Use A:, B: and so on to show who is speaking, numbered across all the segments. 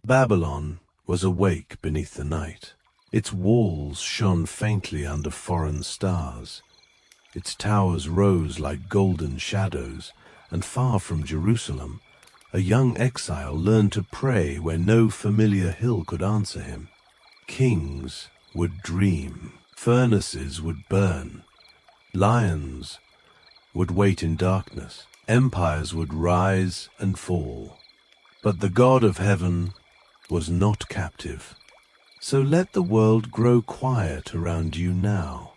A: Babylon was awake beneath the night. Its walls shone faintly under foreign stars. Its towers rose like golden shadows, and far from Jerusalem, a young exile learned to pray where no familiar hill could answer him. Kings would dream, furnaces would burn, lions would wait in darkness, empires would rise and fall. But the God of heaven was not captive. So let the world grow quiet around you now.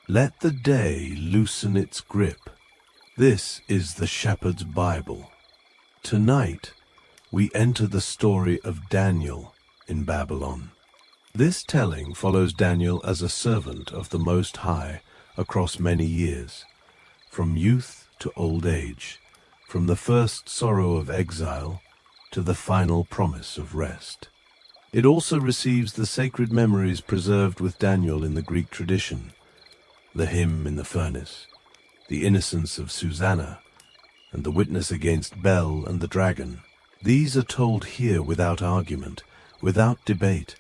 A: Let the day loosen its grip. This is the Shepherd's Bible. Tonight, we enter the story of Daniel in Babylon. This telling follows Daniel as a servant of the Most High across many years, from youth to old age, from the first sorrow of exile to the final promise of rest. It also receives the sacred memories preserved with Daniel in the Greek tradition, the hymn in the furnace, the innocence of Susanna, and the witness against Bel and the dragon. These are told here without argument, without debate,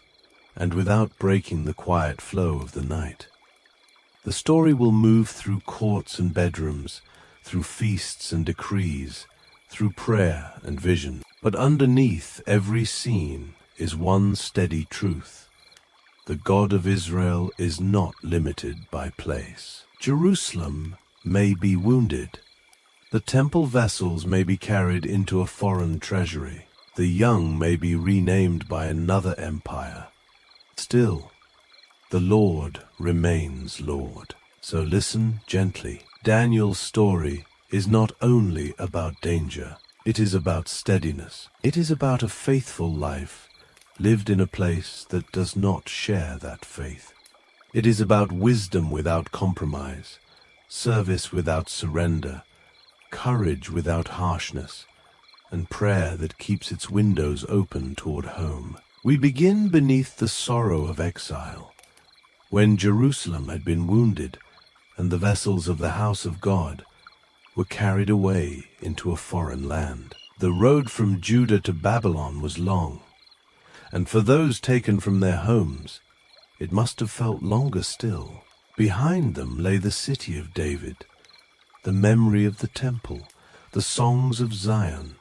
A: and without breaking the quiet flow of the night. The story will move through courts and bedrooms, through feasts and decrees, through prayer and vision. But underneath every scene is one steady truth. The God of Israel is not limited by place. Jerusalem may be wounded. The temple vessels may be carried into a foreign treasury. The young may be renamed by another empire. Still, the Lord remains Lord. So listen gently. Daniel's story is not only about danger. It is about steadiness. It is about a faithful life lived in a place that does not share that faith. It is about wisdom without compromise, service without surrender, courage without harshness, and prayer that keeps its windows open toward home. We begin beneath the sorrow of exile, when Jerusalem had been wounded and the vessels of the house of God were carried away into a foreign land. The road from Judah to Babylon was long, and for those taken from their homes, it must have felt longer still. Behind them lay the city of David, the memory of the temple, the songs of Zion,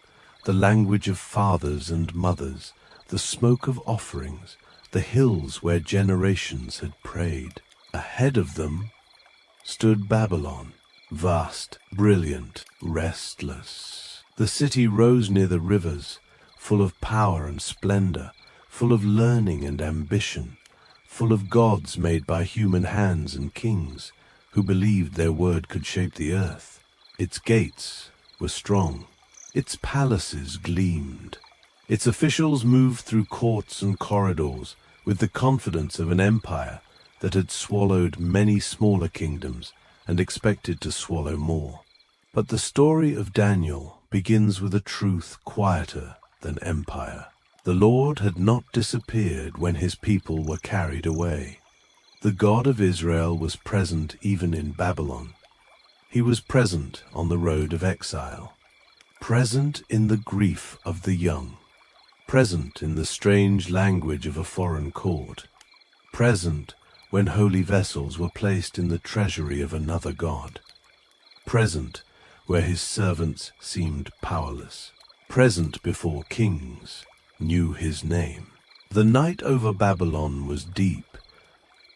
A: the language of fathers and mothers, the smoke of offerings, the hills where generations had prayed. Ahead of them stood Babylon, vast, brilliant, restless. The city rose near the rivers, full of power and splendor, full of learning and ambition, full of gods made by human hands and kings who believed their word could shape the earth. Its gates were strong. Its palaces gleamed. Its officials moved through courts and corridors with the confidence of an empire that had swallowed many smaller kingdoms and expected to swallow more. But the story of Daniel begins with a truth quieter than empire. The Lord had not disappeared when his people were carried away. The God of Israel was present even in Babylon. He was present on the road of exile, present in the grief of the young, present in the strange language of a foreign court, present when holy vessels were placed in the treasury of another god, present where his servants seemed powerless, present before kings knew his name. The night over Babylon was deep,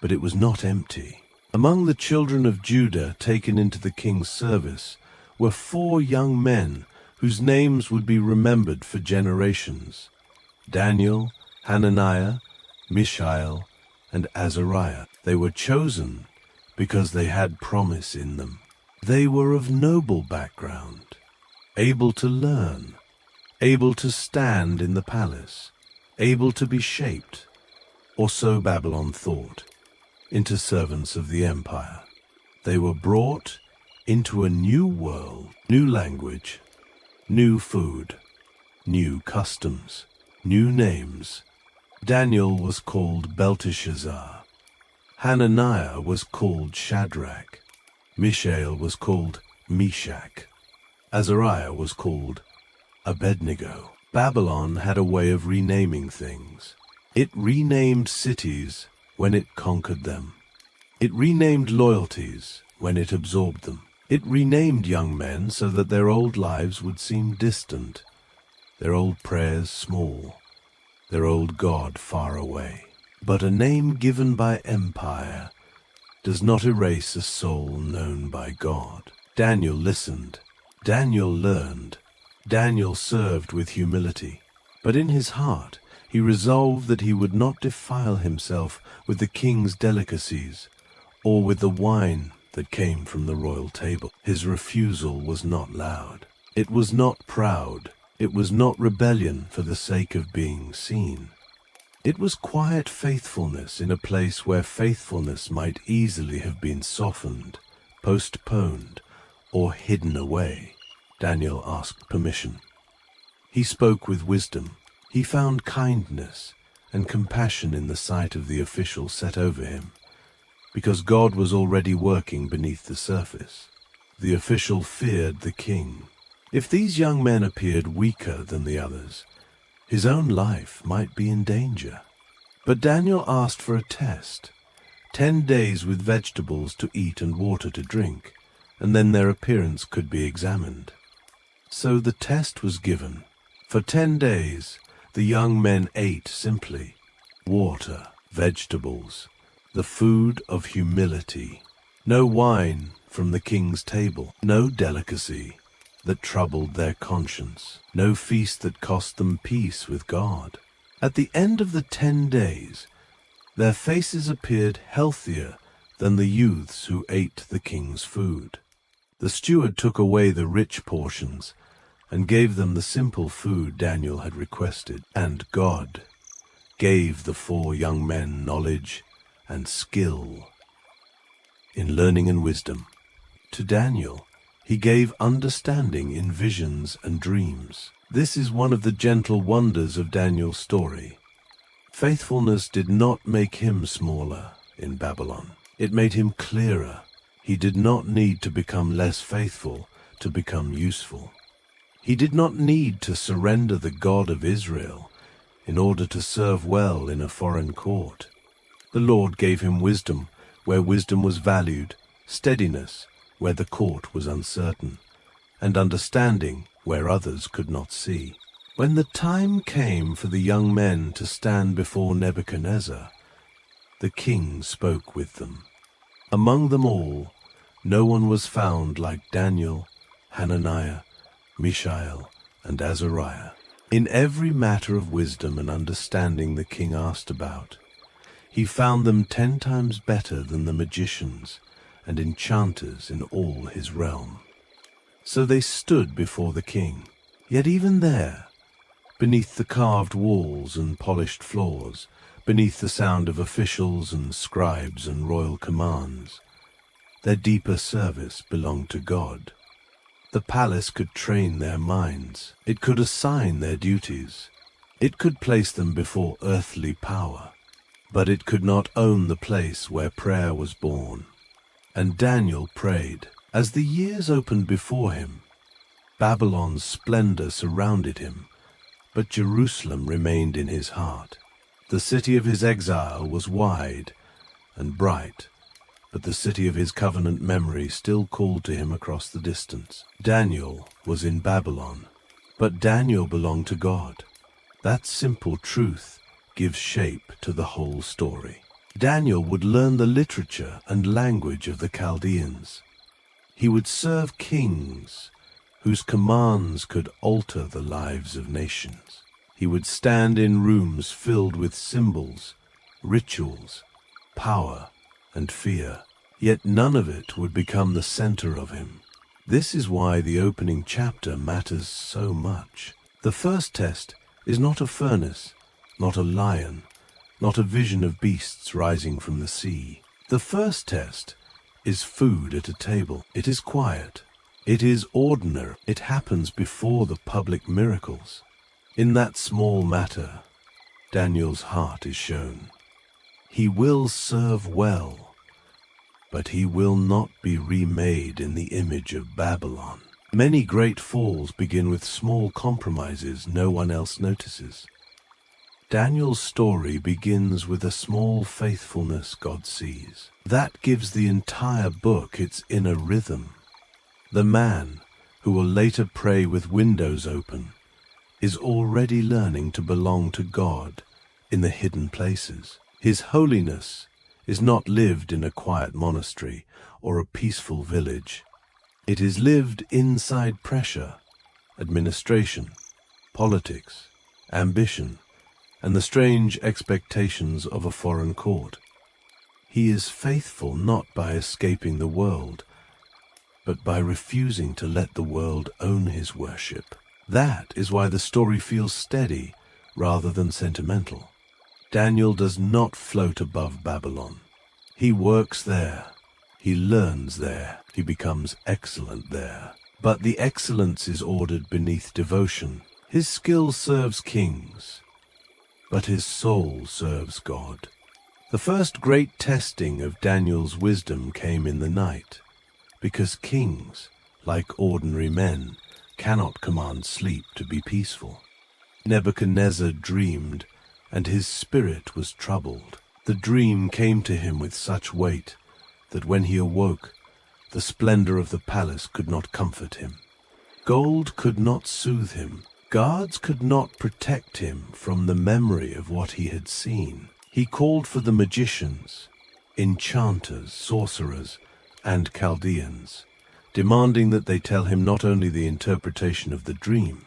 A: but it was not empty. Among the children of Judah taken into the king's service were 4 young men whose names would be remembered for generations: Daniel, Hananiah, Mishael, and Azariah. They were chosen because they had promise in them. They were of noble background, able to learn, able to stand in the palace, able to be shaped, or so Babylon thought, into servants of the empire. They were brought into a new world, new language, new food, new customs, new names. Daniel was called Belteshazzar. Hananiah was called Shadrach. Mishael was called Meshach. Azariah was called Abednego. Babylon had a way of renaming things. It renamed cities when it conquered them. It renamed loyalties when it absorbed them. It renamed young men so that their old lives would seem distant, their old prayers small, their old God far away. But a name given by empire does not erase a soul known by God. Daniel listened. Daniel learned. Daniel served with humility. But in his heart he resolved that he would not defile himself with the king's delicacies or with the wine that came from the royal table. His refusal was not loud. It was not proud. It was not rebellion for the sake of being seen. It was quiet faithfulness in a place where faithfulness might easily have been softened, postponed, or hidden away. Daniel asked permission. He spoke with wisdom. He found kindness and compassion in the sight of the official set over him, because God was already working beneath the surface. The official feared the king. If these young men appeared weaker than the others, his own life might be in danger. But Daniel asked for a test, 10 days with vegetables to eat and water to drink, and then their appearance could be examined. So the test was given. For 10 days, the young men ate simply water, vegetables, the food of humility. No wine from the king's table, no delicacy that troubled their conscience, no feast that cost them peace with God. At the end of the 10 days, their faces appeared healthier than the youths who ate the king's food. The steward took away the rich portions and gave them the simple food Daniel had requested. And God gave the 4 young men knowledge and skill in learning and wisdom. To Daniel, he gave understanding in visions and dreams. This is one of the gentle wonders of Daniel's story. Faithfulness did not make him smaller in Babylon. It made him clearer. He did not need to become less faithful to become useful. He did not need to surrender the God of Israel in order to serve well in a foreign court. The Lord gave him wisdom where wisdom was valued, steadiness where the court was uncertain, and understanding where others could not see. When the time came for the young men to stand before Nebuchadnezzar, the king spoke with them. Among them all, no one was found like Daniel, Hananiah, Mishael, and Azariah. In every matter of wisdom and understanding the king asked about, he found them 10 times better than the magicians and enchanters in all his realm. So they stood before the king. Yet even there, beneath the carved walls and polished floors, beneath the sound of officials and scribes and royal commands, their deeper service belonged to God. The palace could train their minds. It could assign their duties. It could place them before earthly power. But it could not own the place where prayer was born. And Daniel prayed. As the years opened before him, Babylon's splendor surrounded him, but Jerusalem remained in his heart. The city of his exile was wide and bright, but the city of his covenant memory still called to him across the distance. Daniel was in Babylon, but Daniel belonged to God. That simple truth gives shape to the whole story. Daniel would learn the literature and language of the Chaldeans. He would serve kings whose commands could alter the lives of nations. He would stand in rooms filled with symbols, rituals, power, and fear. Yet none of it would become the center of him. This is why the opening chapter matters so much. The first test is not a furnace, not a lion, not a vision of beasts rising from the sea. The first test is food at a table. It is quiet. It is ordinary. It happens before the public miracles. In that small matter, Daniel's heart is shown. He will serve well, but he will not be remade in the image of Babylon. Many great falls begin with small compromises no one else notices. Daniel's story begins with a small faithfulness God sees. That gives the entire book its inner rhythm. The man, who will later pray with windows open, is already learning to belong to God in the hidden places. His holiness is not lived in a quiet monastery or a peaceful village. It is lived inside pressure, administration, politics, ambition, and the strange expectations of a foreign court. He is faithful not by escaping the world, but by refusing to let the world own his worship. That is why the story feels steady rather than sentimental. Daniel does not float above Babylon. He works there. He learns there. He becomes excellent there. But the excellence is ordered beneath devotion. His skill serves kings, but his soul serves God. The first great testing of Daniel's wisdom came in the night, because kings, like ordinary men, cannot command sleep to be peaceful. Nebuchadnezzar dreamed, and his spirit was troubled. The dream came to him with such weight that when he awoke, the splendor of the palace could not comfort him. Gold could not soothe him. Guards could not protect him from the memory of what he had seen. He called for the magicians, enchanters, sorcerers, and Chaldeans, demanding that they tell him not only the interpretation of the dream,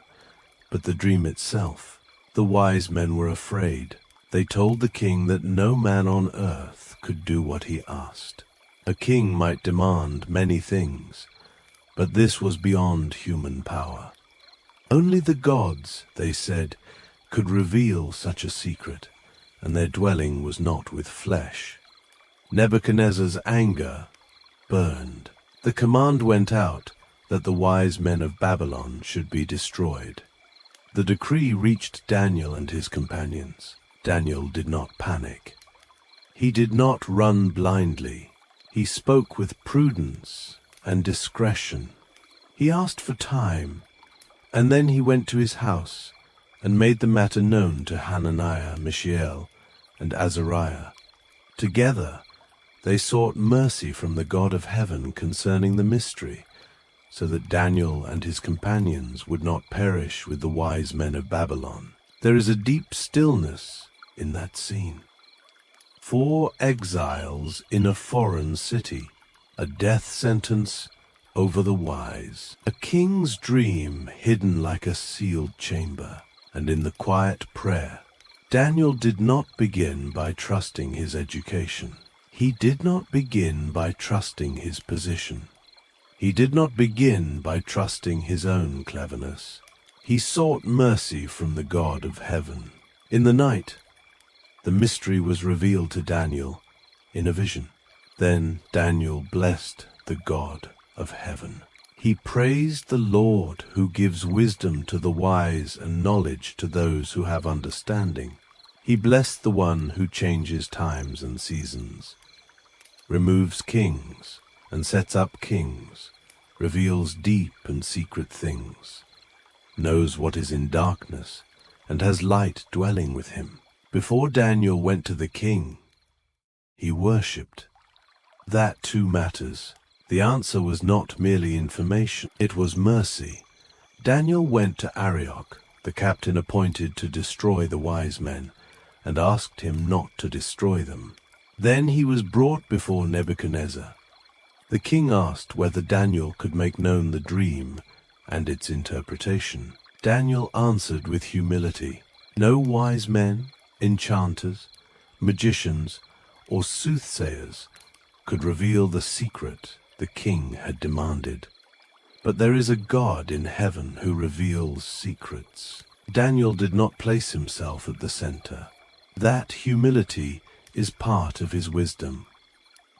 A: but the dream itself. The wise men were afraid. They told the king that no man on earth could do what he asked. A king might demand many things, but this was beyond human power. Only the gods, they said, could reveal such a secret, and their dwelling was not with flesh. Nebuchadnezzar's anger burned. The command went out that the wise men of Babylon should be destroyed. The decree reached Daniel and his companions. Daniel did not panic. He did not run blindly. He spoke with prudence and discretion. He asked for time, and then he went to his house and made the matter known to Hananiah, Mishael, and Azariah. Together they sought mercy from the God of heaven concerning the mystery, so that Daniel and his companions would not perish with the wise men of Babylon. There is a deep stillness in that scene. 4 exiles in a foreign city, a death sentence over the wise, a king's dream hidden like a sealed chamber, and in the quiet prayer. Daniel did not begin by trusting his education. He did not begin by trusting his position. He did not begin by trusting his own cleverness. He sought mercy from the God of heaven. In the night, the mystery was revealed to Daniel in a vision. Then Daniel blessed the God of heaven. He praised the Lord who gives wisdom to the wise and knowledge to those who have understanding. He blessed the one who changes times and seasons, removes kings and sets up kings, reveals deep and secret things, knows what is in darkness, and has light dwelling with him. Before Daniel went to the king, he worshipped. That too matters. The answer was not merely information, it was mercy. Daniel went to Arioch, the captain appointed to destroy the wise men, and asked him not to destroy them. Then he was brought before Nebuchadnezzar. The king asked whether Daniel could make known the dream and its interpretation. Daniel answered with humility, "No wise men, enchanters, magicians, or soothsayers could reveal the secret the king had demanded. But there is a God in heaven who reveals secrets." Daniel did not place himself at the center. That humility is part of his wisdom.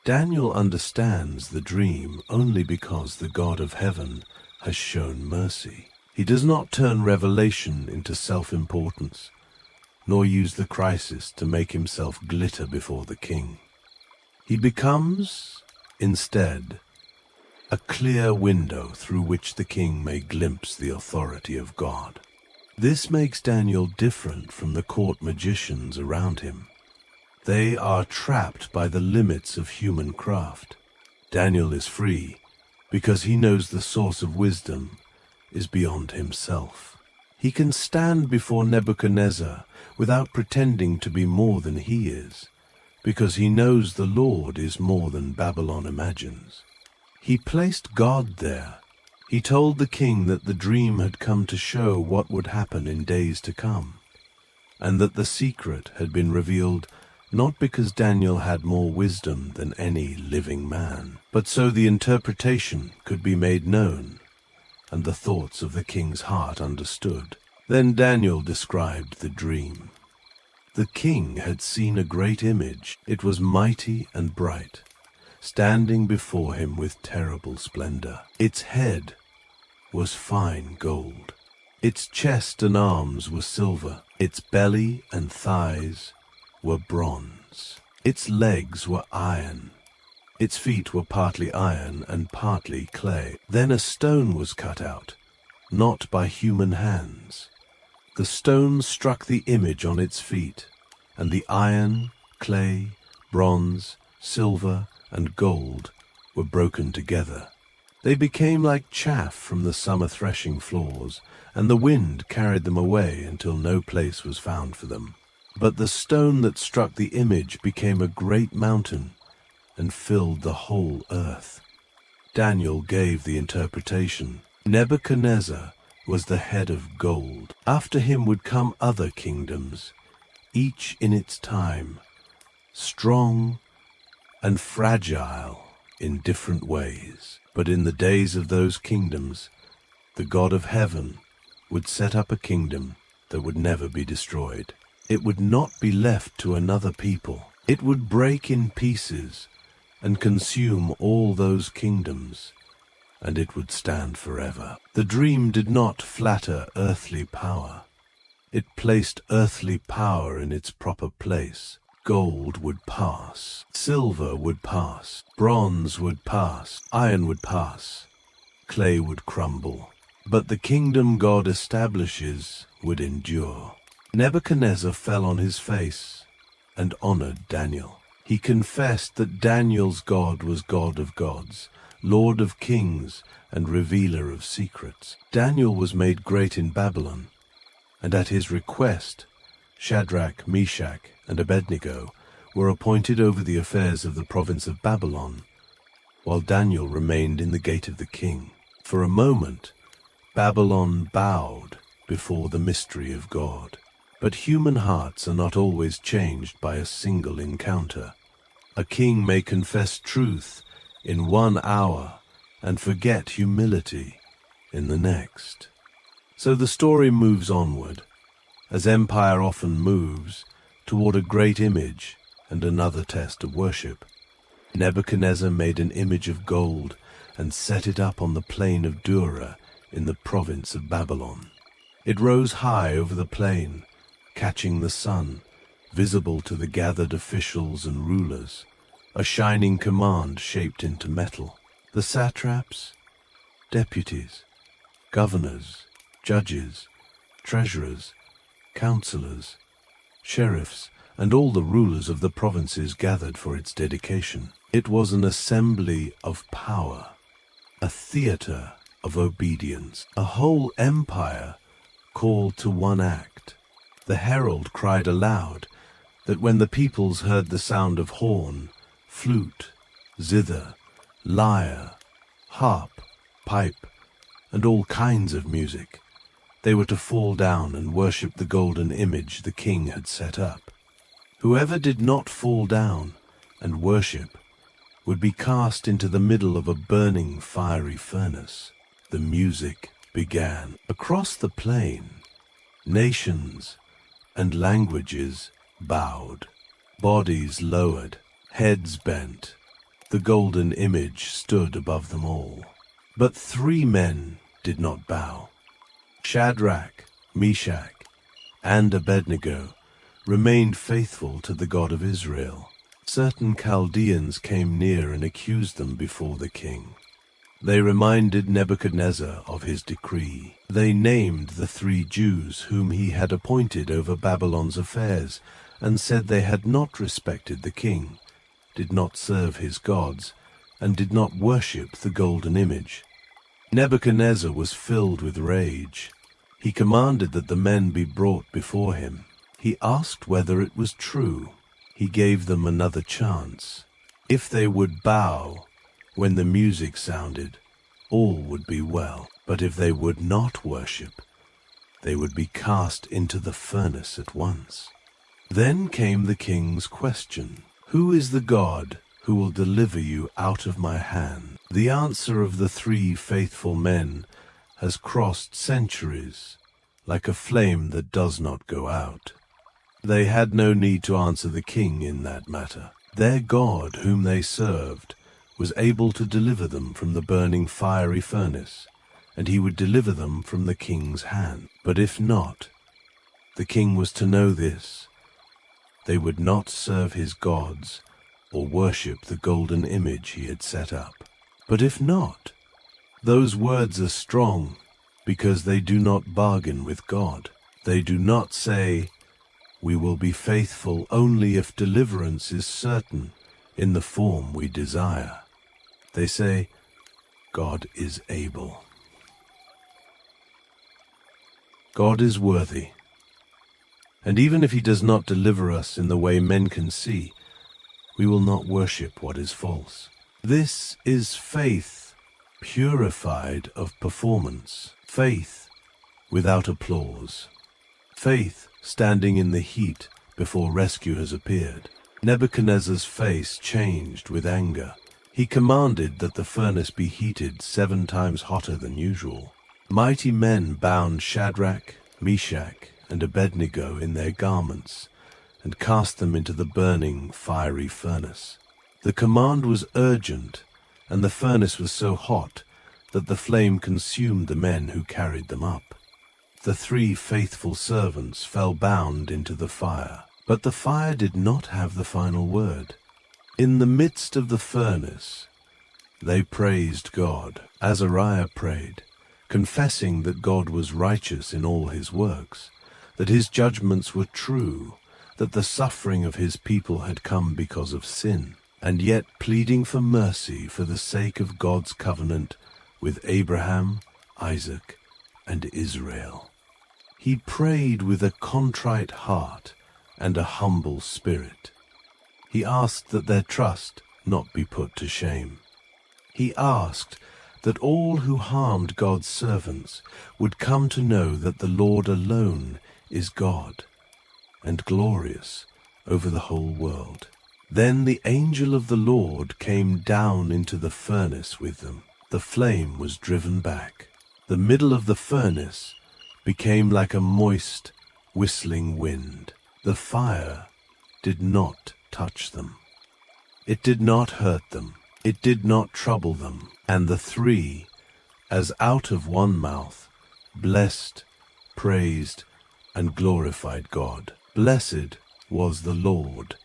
A: Daniel understands the dream only because the God of heaven has shown mercy. He does not turn revelation into self-importance, nor use the crisis to make himself glitter before the king. He becomes, instead, a clear window through which the king may glimpse the authority of God. This makes Daniel different from the court magicians around him. They are trapped by the limits of human craft. Daniel is free because he knows the source of wisdom is beyond himself. He can stand before Nebuchadnezzar without pretending to be more than he is, because he knows the Lord is more than Babylon imagines. He placed God there. He told the king that the dream had come to show what would happen in days to come, and that the secret had been revealed not because Daniel had more wisdom than any living man, but so the interpretation could be made known and the thoughts of the king's heart understood. Then Daniel described the dream. The king had seen a great image. It was mighty and bright, standing before him with terrible splendor. Its head was fine gold. Its chest and arms were silver. Its belly and thighs were bronze. Its legs were iron. Its feet were partly iron and partly clay. Then a stone was cut out, not by human hands. The stone struck the image on its feet, and the iron, clay, bronze, silver, and gold were broken together. They became like chaff from the summer threshing floors, and the wind carried them away until no place was found for them. But the stone that struck the image became a great mountain and filled the whole earth. Daniel gave the interpretation. Nebuchadnezzar was the head of gold. After him would come other kingdoms, each in its time, strong and fragile in different ways. But in the days of those kingdoms, the God of heaven would set up a kingdom that would never be destroyed. It would not be left to another people. It would break in pieces and consume all those kingdoms, and it would stand forever. The dream did not flatter earthly power. It placed earthly power in its proper place. Gold would pass, silver would pass, bronze would pass, iron would pass, clay would crumble, but the kingdom God establishes would endure. Nebuchadnezzar fell on his face and honored Daniel. He confessed that Daniel's God was God of gods, Lord of kings, and revealer of secrets. Daniel was made great in Babylon, and at his request, Shadrach, Meshach, and Abednego were appointed over the affairs of the province of Babylon, while Daniel remained in the gate of the king. For a moment, Babylon bowed before the mystery of God. But human hearts are not always changed by a single encounter. A king may confess truth in 1 hour and forget humility in the next. So the story moves onward, as empire often moves, toward a great image and another test of worship. Nebuchadnezzar made an image of gold and set it up on the plain of Dura in the province of Babylon. It rose high over the plain, catching the sun, visible to the gathered officials and rulers, a shining command shaped into metal. The satraps, deputies, governors, judges, treasurers, counselors, sheriffs, and all the rulers of the provinces gathered for its dedication. It was an assembly of power, a theater of obedience, a whole empire called to one act. The herald cried aloud that when the peoples heard the sound of horn, flute, zither, lyre, harp, pipe, and all kinds of music, they were to fall down and worship the golden image the king had set up. Whoever did not fall down and worship would be cast into the middle of a burning fiery furnace. The music began. Across the plain, nations and languages bowed, bodies lowered, heads bent. The golden image stood above them all. But 3 men did not bow. Shadrach, Meshach, and Abednego remained faithful to the God of Israel. Certain Chaldeans came near and accused them before the king. They reminded Nebuchadnezzar of his decree. They named the 3 Jews whom he had appointed over Babylon's affairs, and said they had not respected the king, did not serve his gods, and did not worship the golden image. Nebuchadnezzar was filled with rage. He commanded that the men be brought before him. He asked whether it was true. He gave them another chance. If they would bow when the music sounded, all would be well. But if they would not worship, they would be cast into the furnace at once. Then came the king's question, "Who is the God who will deliver you out of my hand?" The answer of the 3 faithful men has crossed centuries like a flame that does not go out. They had no need to answer the king in that matter. Their God, whom they served, was able to deliver them from the burning fiery furnace, and he would deliver them from the king's hand. But if not, the king was to know this: they would not serve his gods or worship the golden image he had set up. But if not, those words are strong, because they do not bargain with God. They do not say, "We will be faithful only if deliverance is certain in the form we desire." They say, "God is able." God is worthy. And even if he does not deliver us in the way men can see, we will not worship what is false. This is faith purified of performance. Faith without applause. Faith standing in the heat before rescue has appeared. Nebuchadnezzar's face changed with anger. He commanded that the furnace be heated 7 times hotter than usual. Mighty men bound Shadrach, Meshach, and Abednego in their garments and cast them into the burning, fiery furnace. The command was urgent, and the furnace was so hot that the flame consumed the men who carried them up. The 3 faithful servants fell bound into the fire. But the fire did not have the final word. In the midst of the furnace, they praised God. Azariah prayed, confessing that God was righteous in all his works, that his judgments were true, that the suffering of his people had come because of sin, and yet pleading for mercy for the sake of God's covenant with Abraham, Isaac, and Israel. He prayed with a contrite heart and a humble spirit. He asked that their trust not be put to shame. He asked that all who harmed God's servants would come to know that the Lord alone is God and glorious over the whole world. Then the angel of the Lord came down into the furnace with them. The flame was driven back. The middle of the furnace became like a moist, whistling wind. The fire did not touch them. It did not hurt them. It did not trouble them. And the 3, as out of one mouth, blessed, praised, and glorified God. Blessed was the Lord,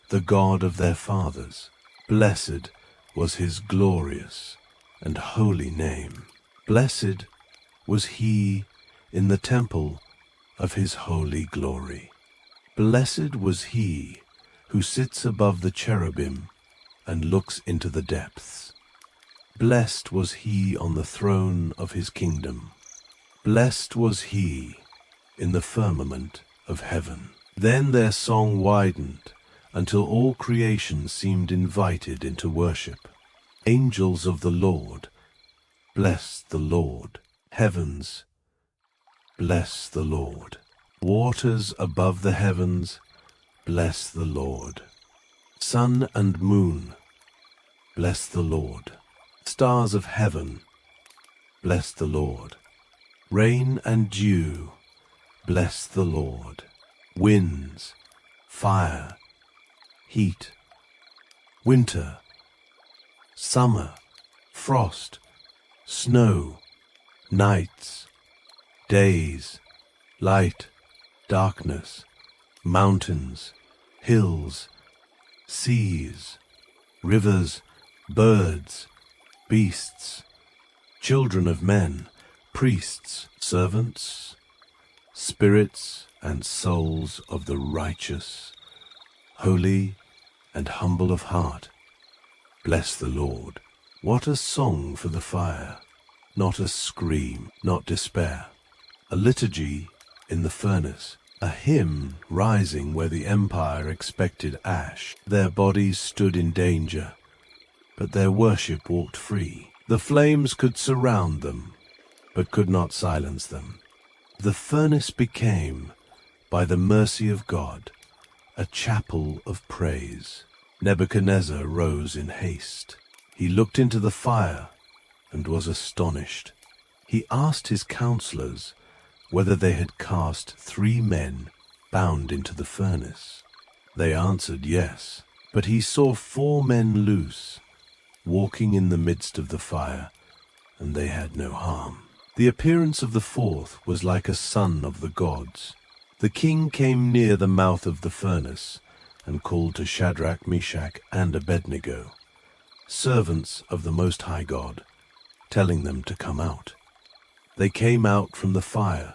A: the God of their fathers. Blessed was his glorious and holy name. Blessed was he in the temple of his holy glory. Blessed was he who sits above the cherubim and looks into the depths. Blessed was he on the throne of his kingdom. Blessed was he in the firmament of heaven. Then their song widened until all creation seemed invited into worship. Angels of the Lord, bless the Lord. Heavens, bless the Lord. Waters above the heavens, bless the Lord. Sun and moon, bless the Lord. Stars of heaven, bless the Lord. Rain and dew, bless the Lord. Winds, fire, heat, winter, summer, frost, snow, nights, days, light, darkness, mountains, hills, seas, rivers, birds, beasts, children of men, priests, servants, spirits and souls of the righteous, holy and humble of heart. Bless the Lord. What a song for the fire, not a scream, not despair. A liturgy in the furnace, a hymn rising where the empire expected ash. Their bodies stood in danger, but their worship walked free. The flames could surround them, but could not silence them. The furnace became, by the mercy of God, a chapel of praise. Nebuchadnezzar rose in haste. He looked into the fire and was astonished. He asked his counselors whether they had cast 3 men bound into the furnace. They answered yes, but he saw 4 men loose, walking in the midst of the fire, and they had no harm. The appearance of the 4th was like a son of the gods. The king came near the mouth of the furnace and called to Shadrach, Meshach, and Abednego, servants of the Most High God, telling them to come out. They came out from the fire.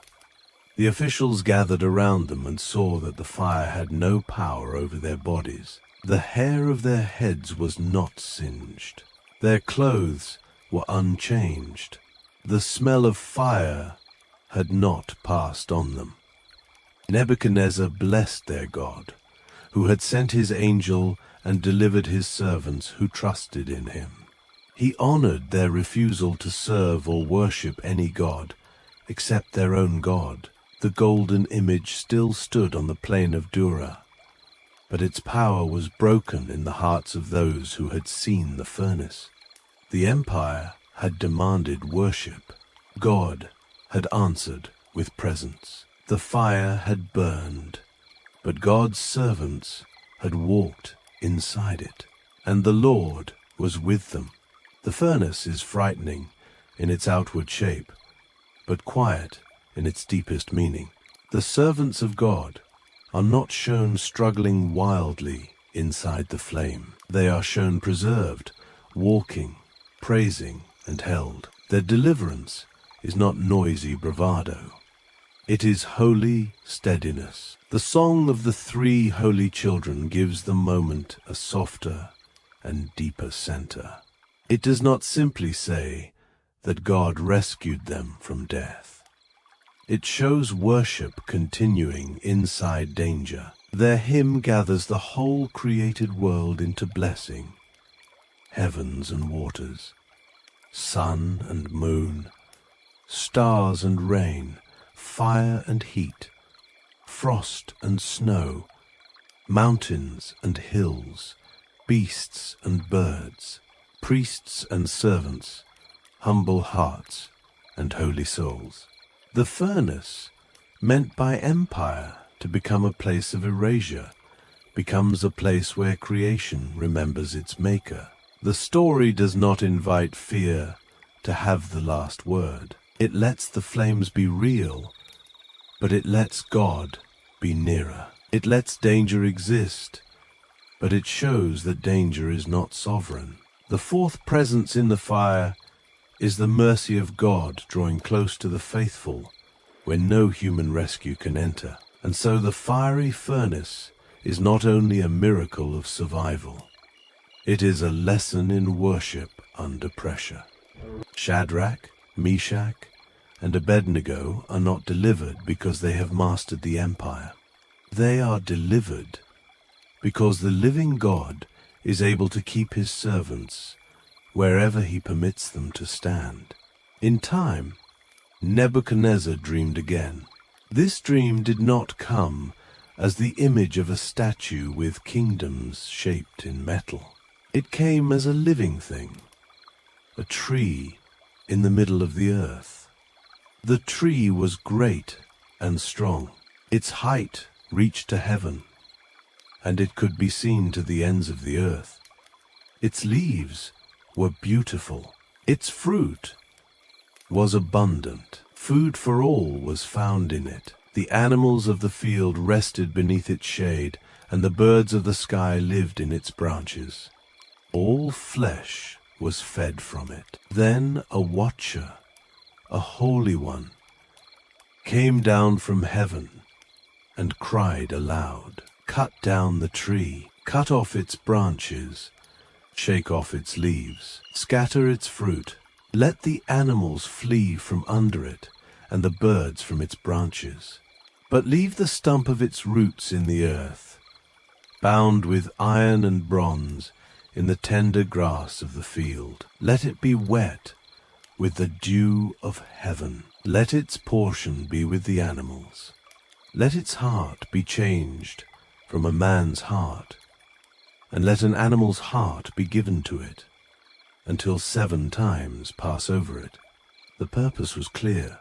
A: The officials gathered around them and saw that the fire had no power over their bodies. The hair of their heads was not singed. Their clothes were unchanged. The smell of fire had not passed on them. Nebuchadnezzar blessed their God, who had sent his angel and delivered his servants who trusted in him. He honored their refusal to serve or worship any god except their own God. The golden image still stood on the plain of Dura, but its power was broken in the hearts of those who had seen the furnace. The empire had demanded worship. God had answered with presence. The fire had burned, but God's servants had walked inside it, and the Lord was with them. The furnace is frightening in its outward shape, but quiet in its deepest meaning. The servants of God are not shown struggling wildly inside the flame. They are shown preserved, walking, praising, and held. Their deliverance is not noisy bravado. It is holy steadiness. The song of the 3 holy children gives the moment a softer and deeper center. It does not simply say that God rescued them from death. It shows worship continuing inside danger. Their hymn gathers the whole created world into blessing. Heavens and waters, sun and moon, stars and rain, fire and heat, frost and snow, mountains and hills, beasts and birds, priests and servants, humble hearts and holy souls. The furnace, meant by empire to become a place of erasure, becomes a place where creation remembers its maker. The story does not invite fear to have the last word. It lets the flames be real, but it lets God be nearer. It lets danger exist, but it shows that danger is not sovereign. The 4th presence in the fire is the mercy of God drawing close to the faithful when no human rescue can enter. And so the fiery furnace is not only a miracle of survival, it is a lesson in worship under pressure. Shadrach, Meshach, and Abednego are not delivered because they have mastered the empire. They are delivered because the living God is able to keep his servants wherever he permits them to stand. In time, Nebuchadnezzar dreamed again. This dream did not come as the image of a statue with kingdoms shaped in metal. It came as a living thing, a tree in the middle of the earth. The tree was great and strong. Its height reached to heaven, and it could be seen to the ends of the earth. Its leaves were beautiful. Its fruit was abundant. Food for all was found in it. The animals of the field rested beneath its shade, and the birds of the sky lived in its branches. All flesh was fed from it. Then a watcher, a holy one, came down from heaven and cried aloud, "Cut down the tree, cut off its branches, shake off its leaves, scatter its fruit. Let the animals flee from under it, and the birds from its branches. But leave the stump of its roots in the earth, bound with iron and bronze in the tender grass of the field. Let it be wet with the dew of heaven. Let its portion be with the animals. Let its heart be changed from a man's heart, and let an animal's heart be given to it, until 7 times pass over it." The purpose was clear,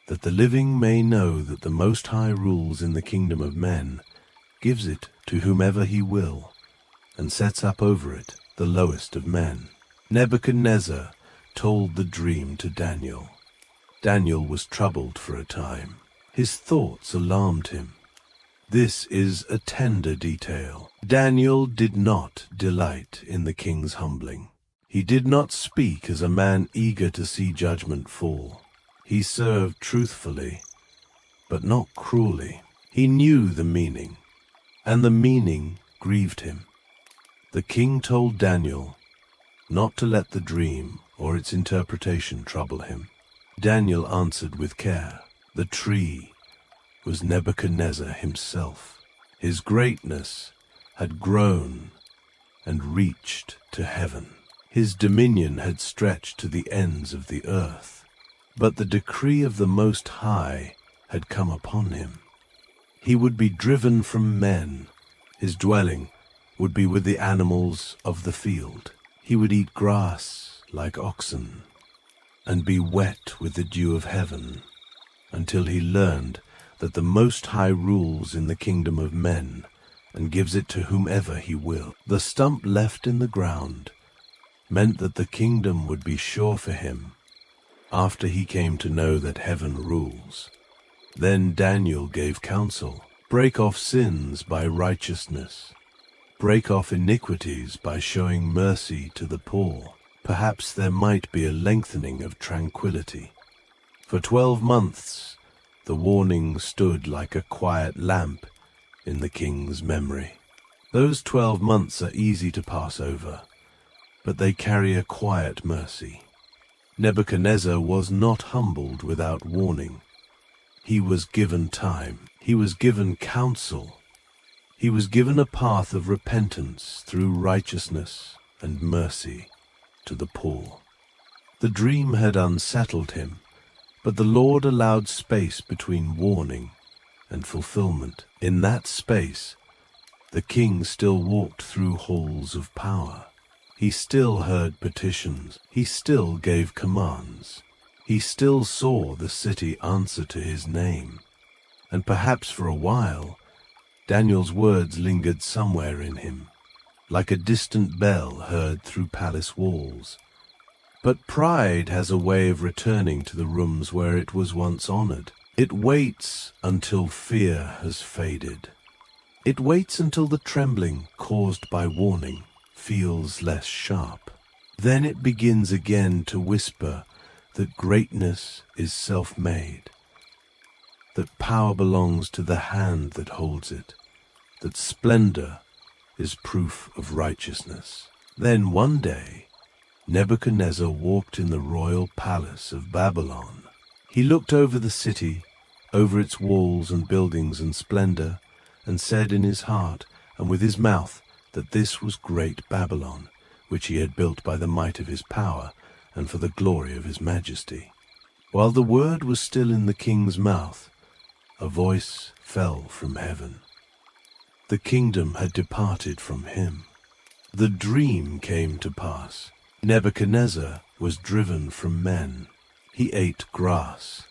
A: that the living may know that the Most High rules in the kingdom of men, gives it to whomever he will, and sets up over it the lowest of men. Nebuchadnezzar told the dream to Daniel. Daniel was troubled for a time. His thoughts alarmed him. This is a tender detail. Daniel did not delight in the king's humbling. He did not speak as a man eager to see judgment fall. He served truthfully, but not cruelly. He knew the meaning, and the meaning grieved him. The king told Daniel not to let the dream or its interpretation trouble him. Daniel answered with care. The tree was Nebuchadnezzar himself. His greatness had grown and reached to heaven. His dominion had stretched to the ends of the earth. But the decree of the Most High had come upon him. He would be driven from men. His dwelling would be with the animals of the field. He would eat grass like oxen and be wet with the dew of heaven, until he learned that the Most High rules in the kingdom of men and gives it to whomever he will. The stump left in the ground meant that the kingdom would be sure for him after he came to know that heaven rules. Then Daniel gave counsel. Break off sins by righteousness. Break off iniquities by showing mercy to the poor. Perhaps there might be a lengthening of tranquility. For 12 months, the warning stood like a quiet lamp in the king's memory. Those 12 months are easy to pass over, but they carry a quiet mercy. Nebuchadnezzar was not humbled without warning. He was given time. He was given counsel. He was given a path of repentance through righteousness and mercy to the poor. The dream had unsettled him, but the Lord allowed space between warning and fulfillment. In that space, the king still walked through halls of power. He still heard petitions. He still gave commands. He still saw the city answer to his name. And perhaps for a while, Daniel's words lingered somewhere in him, like a distant bell heard through palace walls. But pride has a way of returning to the rooms where it was once honored. It waits until fear has faded. It waits until the trembling caused by warning feels less sharp. Then it begins again to whisper that greatness is self-made, that power belongs to the hand that holds it, that splendor is proof of righteousness. Then one day, Nebuchadnezzar walked in the royal palace of Babylon. He looked over the city, over its walls and buildings and splendor, and said in his heart and with his mouth that this was great Babylon, which he had built by the might of his power and for the glory of his majesty. While the word was still in the king's mouth, a voice fell from heaven. The kingdom had departed from him. The dream came to pass. Nebuchadnezzar was driven from men. He ate grass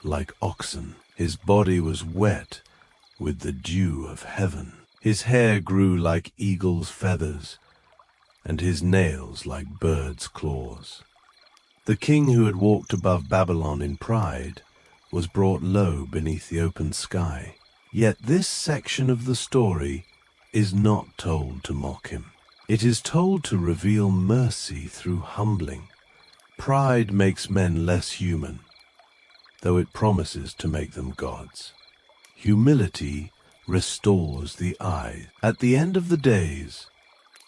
A: like oxen. His body was wet with the dew of heaven. His hair grew like eagle's feathers, and his nails like birds' claws. The king who had walked above Babylon in pride was brought low beneath the open sky. Yet this section of the story is not told to mock him. It is told to reveal mercy through humbling. Pride makes men less human, though it promises to make them gods. Humility restores the eye. At the end of the days,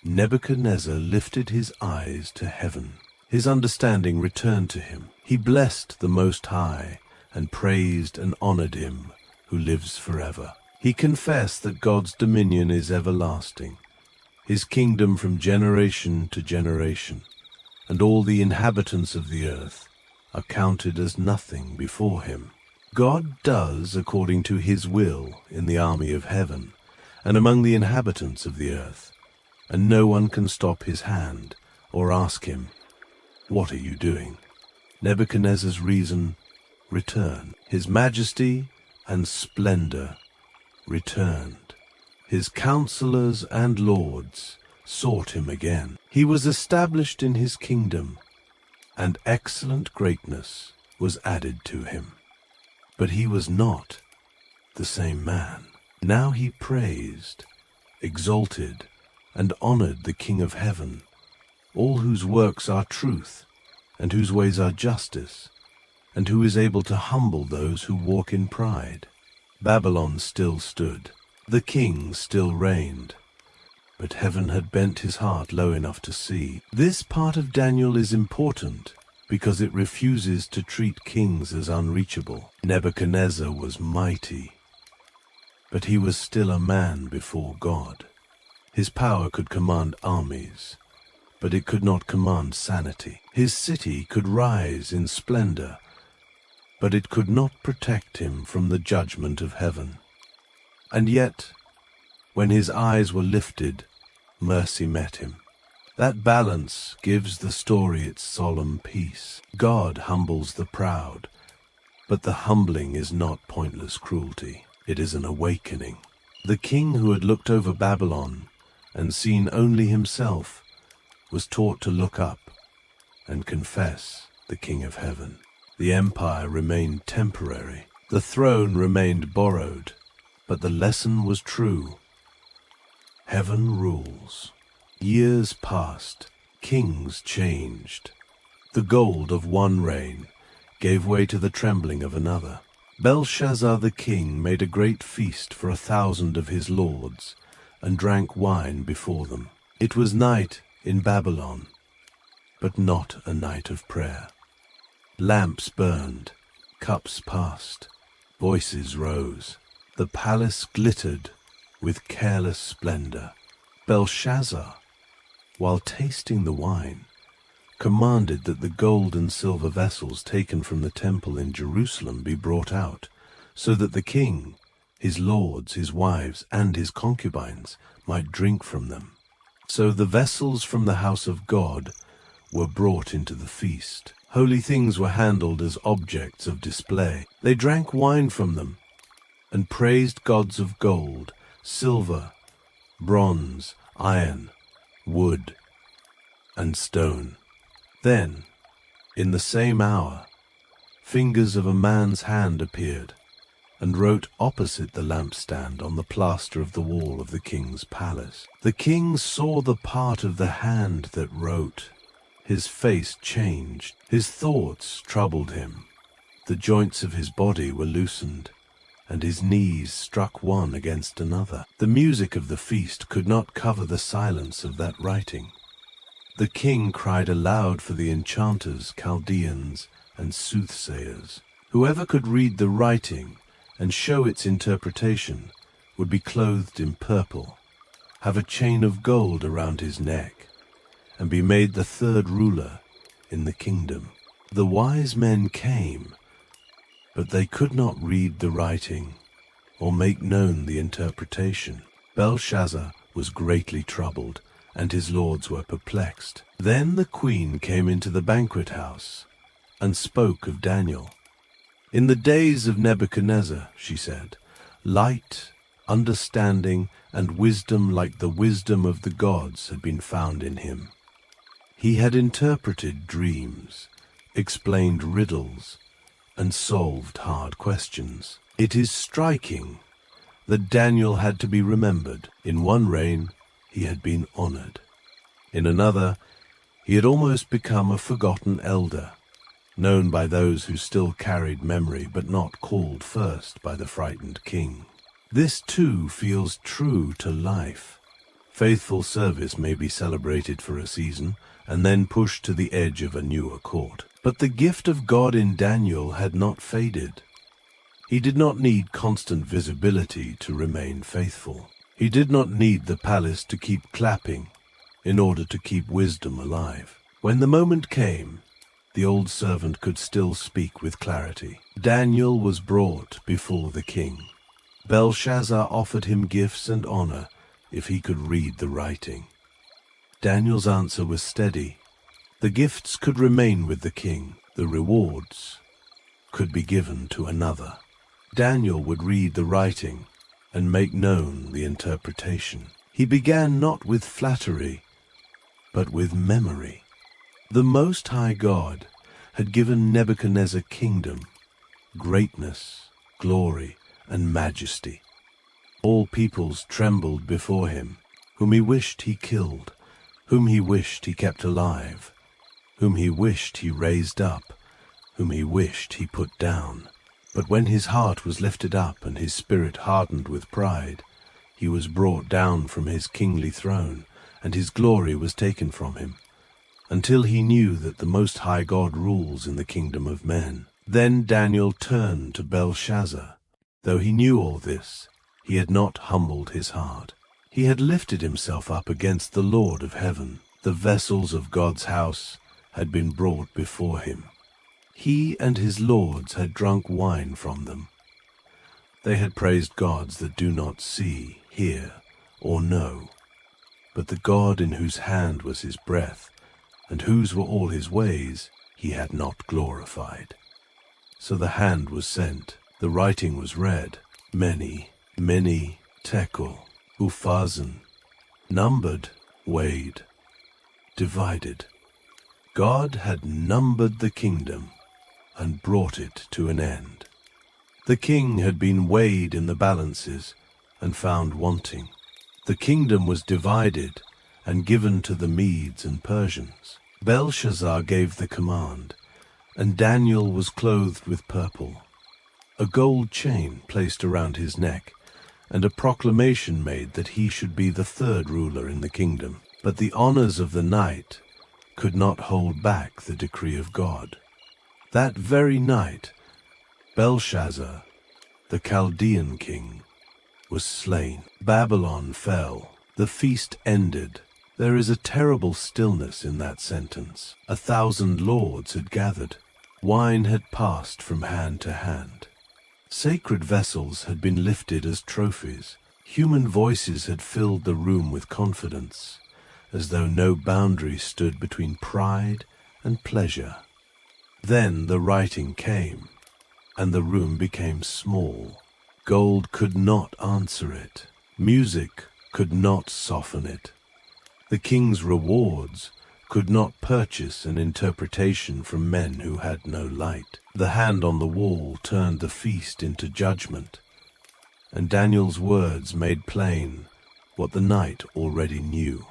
A: Nebuchadnezzar lifted his eyes to heaven. His understanding returned to him. He blessed the Most High and praised and honored him who lives forever. He confessed that God's dominion is everlasting, his kingdom from generation to generation, and all the inhabitants of the earth are counted as nothing before him. God does according to his will in the army of heaven and among the inhabitants of the earth, and no one can stop his hand or ask him, "What are you doing?" Nebuchadnezzar's reason returned. His majesty and splendor returned. His counselors and lords sought him again. He was established in his kingdom, and excellent greatness was added to him. But he was not the same man. Now he praised, exalted, and honored the King of heaven, all whose works are truth, and whose ways are justice, and who is able to humble those who walk in pride. Babylon still stood. The king still reigned. But heaven had bent his heart low enough to see. This part of Daniel is important because it refuses to treat kings as unreachable. Nebuchadnezzar was mighty, but he was still a man before God. His power could command armies, but it could not command sanity. His city could rise in splendor, but it could not protect him from the judgment of heaven. And yet, when his eyes were lifted, mercy met him. That balance gives the story its solemn peace. God humbles the proud, but the humbling is not pointless cruelty. It is an awakening. The king who had looked over Babylon and seen only himself was taught to look up and confess the King of heaven. The empire remained temporary. The throne remained borrowed, but the lesson was true. Heaven rules. Years passed. Kings changed. The gold of one reign gave way to the trembling of another. Belshazzar the king made a great feast for 1,000 of his lords and drank wine before them. It was night in Babylon, but not a night of prayer. Lamps burned, cups passed, voices rose. The palace glittered with careless splendor. Belshazzar, while tasting the wine, commanded that the gold and silver vessels taken from the temple in Jerusalem be brought out, so that the king, his lords, his wives, and his concubines might drink from them. So the vessels from the house of God were brought into the feast. Holy things were handled as objects of display. They drank wine from them and praised gods of gold, silver, bronze, iron, wood, and stone. Then, in the same hour, fingers of a man's hand appeared and wrote opposite the lampstand on the plaster of the wall of the king's palace. The king saw the part of the hand that wrote. His face changed. His thoughts troubled him. The joints of his body were loosened, and his knees struck one against another. The music of the feast could not cover the silence of that writing. The king cried aloud for the enchanters, Chaldeans, and soothsayers. Whoever could read the writing and show its interpretation would be clothed in purple, have a chain of gold around his neck, and be made the third ruler in the kingdom. The wise men came, but they could not read the writing or make known the interpretation. Belshazzar was greatly troubled, and his lords were perplexed. Then the queen came into the banquet house and spoke of Daniel. In the days of Nebuchadnezzar, she said, light, understanding, and wisdom like the wisdom of the gods had been found in him. He had interpreted dreams, explained riddles, and solved hard questions. It is striking that Daniel had to be remembered. In one reign, he had been honored. In another, he had almost become a forgotten elder, known by those who still carried memory but not called first by the frightened king. This too feels true to life. Faithful service may be celebrated for a season and then pushed to the edge of a newer court. But the gift of God in Daniel had not faded. He did not need constant visibility to remain faithful. He did not need the palace to keep clapping in order to keep wisdom alive. When the moment came, the old servant could still speak with clarity. Daniel was brought before the king. Belshazzar offered him gifts and honor if he could read the writing. Daniel's answer was steady. The gifts could remain with the king. The rewards could be given to another. Daniel would read the writing and make known the interpretation. He began not with flattery, but with memory. The Most High God had given Nebuchadnezzar kingdom, greatness, glory, and majesty. All peoples trembled before him, whom he wished he killed, whom he wished he kept alive, whom he wished he raised up, whom he wished he put down. But when his heart was lifted up and his spirit hardened with pride, he was brought down from his kingly throne, and his glory was taken from him, until he knew that the Most High God rules in the kingdom of men. Then Daniel turned to Belshazzar. Though he knew all this, he had not humbled his heart. He had lifted himself up against the Lord of heaven. The vessels of God's house had been brought before him. He and his lords had drunk wine from them. They had praised gods that do not see, hear, or know, but the God in whose hand was his breath, and whose were all his ways, he had not glorified. So the hand was sent, the writing was read, many, many tekel, uphazan, numbered, weighed, divided. God had numbered the kingdom and brought it to an end. The king had been weighed in the balances and found wanting. The kingdom was divided and given to the Medes and Persians. Belshazzar gave the command, and Daniel was clothed with purple, a gold chain placed around his neck, and a proclamation made that he should be the third ruler in the kingdom. But the honors of the night could not hold back the decree of God. That very night, Belshazzar, the Chaldean king, was slain. Babylon fell. The feast ended. There is a terrible stillness in that sentence. 1,000 lords had gathered. Wine had passed from hand to hand. Sacred vessels had been lifted as trophies. Human voices had filled the room with confidence, as though no boundary stood between pride and pleasure. Then the writing came, and the room became small. Gold could not answer it. Music could not soften it. The king's rewards could not purchase an interpretation from men who had no light. The hand on the wall turned the feast into judgment, and Daniel's words made plain what the night already knew.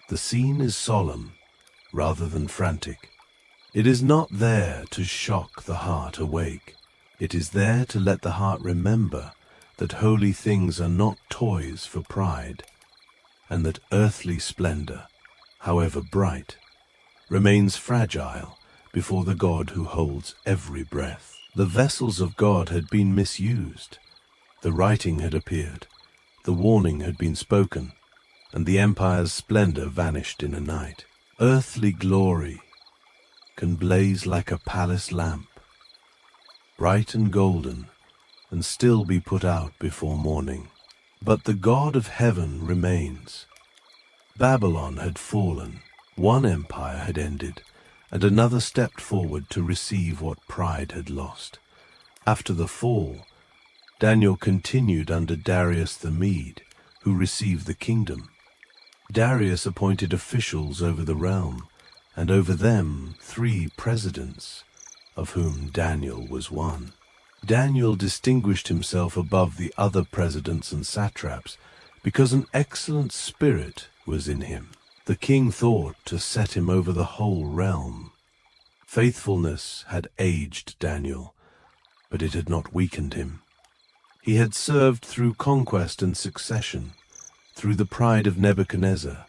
A: The scene is solemn rather than frantic. It is not there to shock the heart awake. It is there to let the heart remember that holy things are not toys for pride, and that earthly splendor, however bright, remains fragile before the God who holds every breath. The vessels of God had been misused. The writing had appeared, the warning had been spoken, and the empire's splendor vanished in a night. Earthly glory can blaze like a palace lamp, bright and golden, and still be put out before morning. But the God of heaven remains. Babylon had fallen. One empire had ended, and another stepped forward to receive what pride had lost. After the fall, Daniel continued under Darius the Mede, who received the kingdom. Darius appointed officials over the realm, and over them 3 presidents, of whom Daniel was one. Daniel distinguished himself above the other presidents and satraps because an excellent spirit was in him. The king thought to set him over the whole realm. Faithfulness had aged Daniel, but it had not weakened him. He had served through conquest and succession, through the pride of Nebuchadnezzar,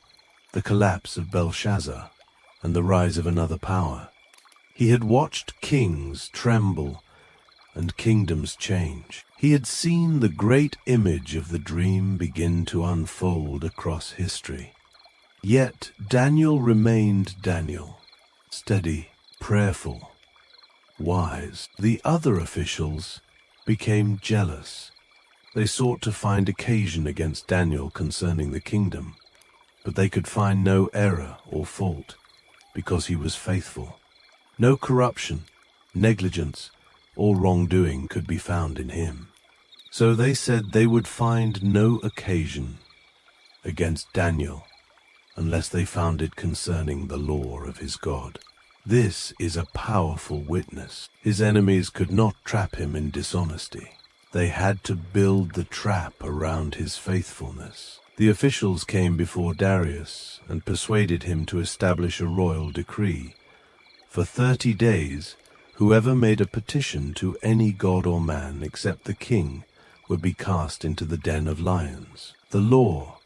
A: the collapse of Belshazzar, and the rise of another power. He had watched kings tremble and kingdoms change. He had seen the great image of the dream begin to unfold across history. Yet Daniel remained Daniel, steady, prayerful, wise. The other officials became jealous. They sought to find occasion against Daniel concerning the kingdom, but they could find no error or fault, because he was faithful. No corruption, negligence, or wrongdoing could be found in him. So they said they would find no occasion against Daniel unless they found it concerning the law of his God. This is a powerful witness. His enemies could not trap him in dishonesty. They had to build the trap around his faithfulness. The officials came before Darius and persuaded him to establish a royal decree. For 30 days, whoever made a petition to any god or man except the king would be cast into the den of lions. The law,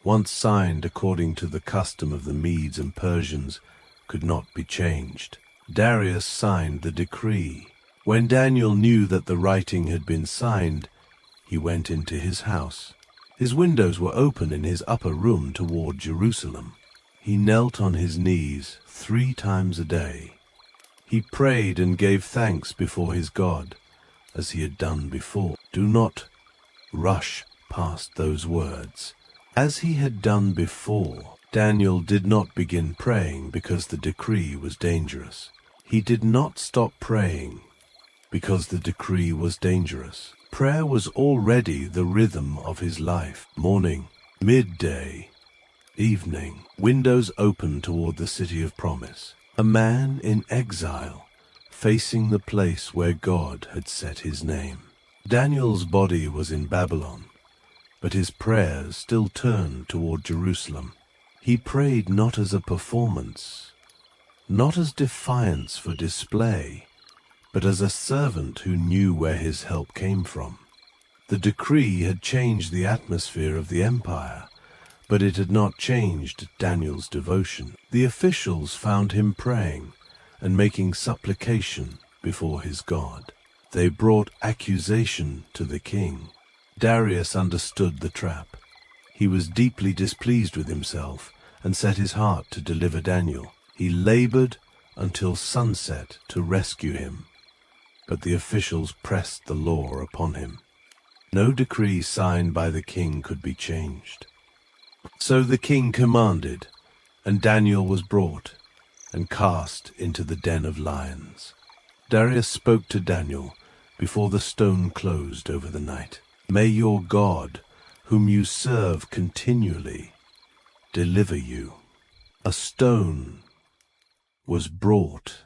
A: once signed according to the custom of the Medes and Persians, could not be changed. Darius signed the decree. When Daniel knew that the writing had been signed, he went into his house. His windows were open in his upper room toward Jerusalem. He knelt on his knees 3 times a day. He prayed and gave thanks before his God, as he had done before. Do not rush past those words. As he had done before, Daniel did not begin praying because the decree was dangerous. He did not stop praying because the decree was dangerous. Prayer was already the rhythm of his life. Morning, midday, evening, windows open toward the city of promise. A man in exile, facing the place where God had set his name. Daniel's body was in Babylon, but his prayers still turned toward Jerusalem. He prayed not as a performance, not as defiance for display, but as a servant who knew where his help came from. The decree had changed the atmosphere of the empire, but it had not changed Daniel's devotion. The officials found him praying and making supplication before his God. They brought accusation to the king. Darius understood the trap. He was deeply displeased with himself and set his heart to deliver Daniel. He labored until sunset to rescue him, but the officials pressed the law upon him. No decree signed by the king could be changed. So the king commanded, and Daniel was brought and cast into the den of lions. Darius spoke to Daniel before the stone closed over the night. May your God, whom you serve continually, deliver you. A stone was brought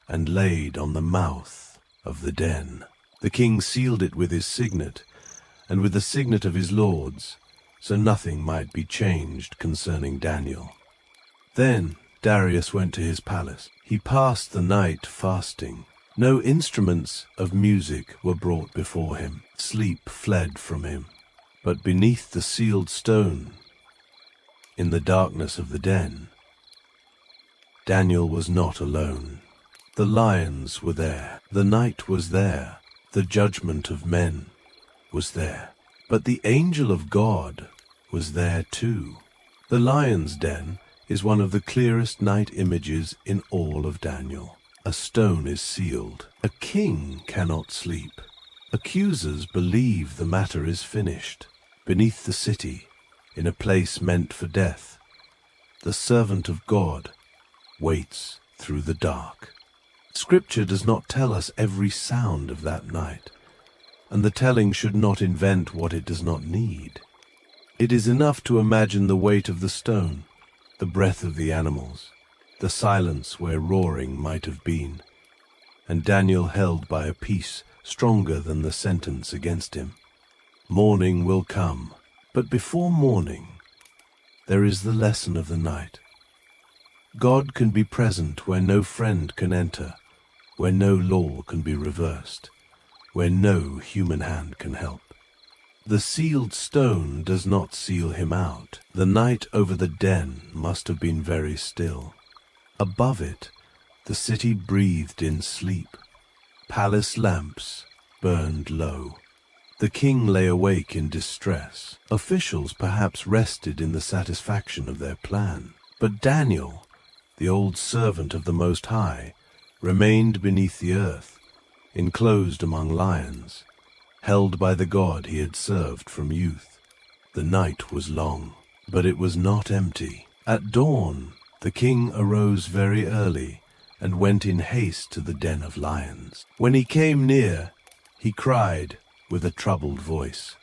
A: and laid on the mouth of the den. The king sealed it with his signet and with the signet of his lords, so nothing might be changed concerning Daniel. Then Darius went to his palace. He passed the night fasting. No instruments of music were brought before him. Sleep fled from him. But beneath the sealed stone, in the darkness of the den, Daniel was not alone. The lions were there. The night was there. The judgment of men was there. But the angel of God was there too. The lion's den is one of the clearest night images in all of Daniel. A stone is sealed. A king cannot sleep. Accusers believe the matter is finished. Beneath the city, in a place meant for death, the servant of God waits through the dark. Scripture does not tell us every sound of that night, and the telling should not invent what it does not need. It is enough to imagine the weight of the stone, the breath of the animals, the silence where roaring might have been, and Daniel held by a peace stronger than the sentence against him. Morning will come, but before morning, there is the lesson of the night. God can be present where no friend can enter, where no law can be reversed, where no human hand can help. The sealed stone does not seal him out. The night over the den must have been very still. Above it, the city breathed in sleep. Palace lamps burned low. The king lay awake in distress. Officials perhaps rested in the satisfaction of their plan. But Daniel, the old servant of the Most High, remained beneath the earth, enclosed among lions, held by the God he had served from youth. The night was long, but it was not empty. At dawn, the king arose very early and went in haste to the den of lions. When he came near, he cried with a troubled voice,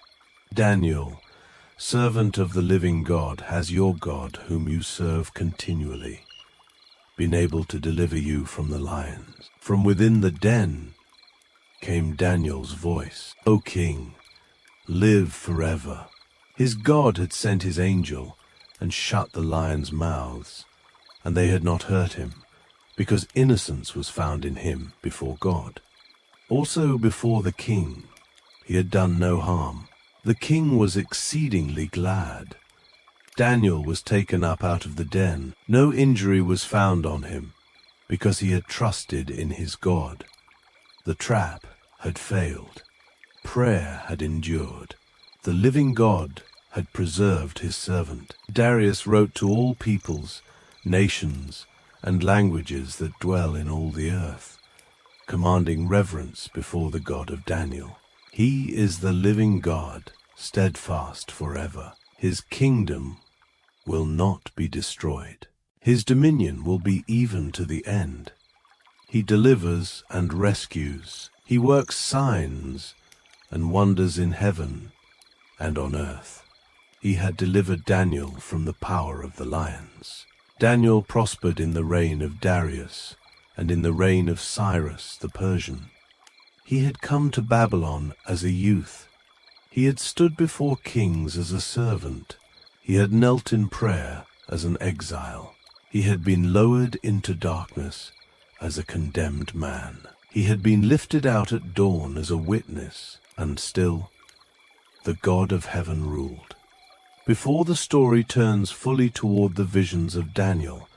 A: "Daniel, servant of the living God, has your God, whom you serve continually, been able to deliver you from the lions?" From within the den came Daniel's voice, "O king, live forever." His God had sent his angel and shut the lions' mouths, and they had not hurt him, because innocence was found in him before God. Also before the king, he had done no harm. The king was exceedingly glad. Daniel was taken up out of the den. No injury was found on him, because he had trusted in his God. The trap had failed. Prayer had endured. The living God had preserved his servant. Darius wrote to all peoples, nations, and languages that dwell in all the earth, commanding reverence before the God of Daniel. He is the living God, steadfast forever. His kingdom will not be destroyed. His dominion will be even to the end. He delivers and rescues. He works signs and wonders in heaven and on earth. He had delivered Daniel from the power of the lions. Daniel prospered in the reign of Darius and in the reign of Cyrus the Persian. He had come to Babylon as a youth. He had stood before kings as a servant. He had knelt in prayer as an exile. He had been lowered into darkness as a condemned man. He had been lifted out at dawn as a witness, and still the God of heaven ruled. Before the story turns fully toward the visions of Daniel,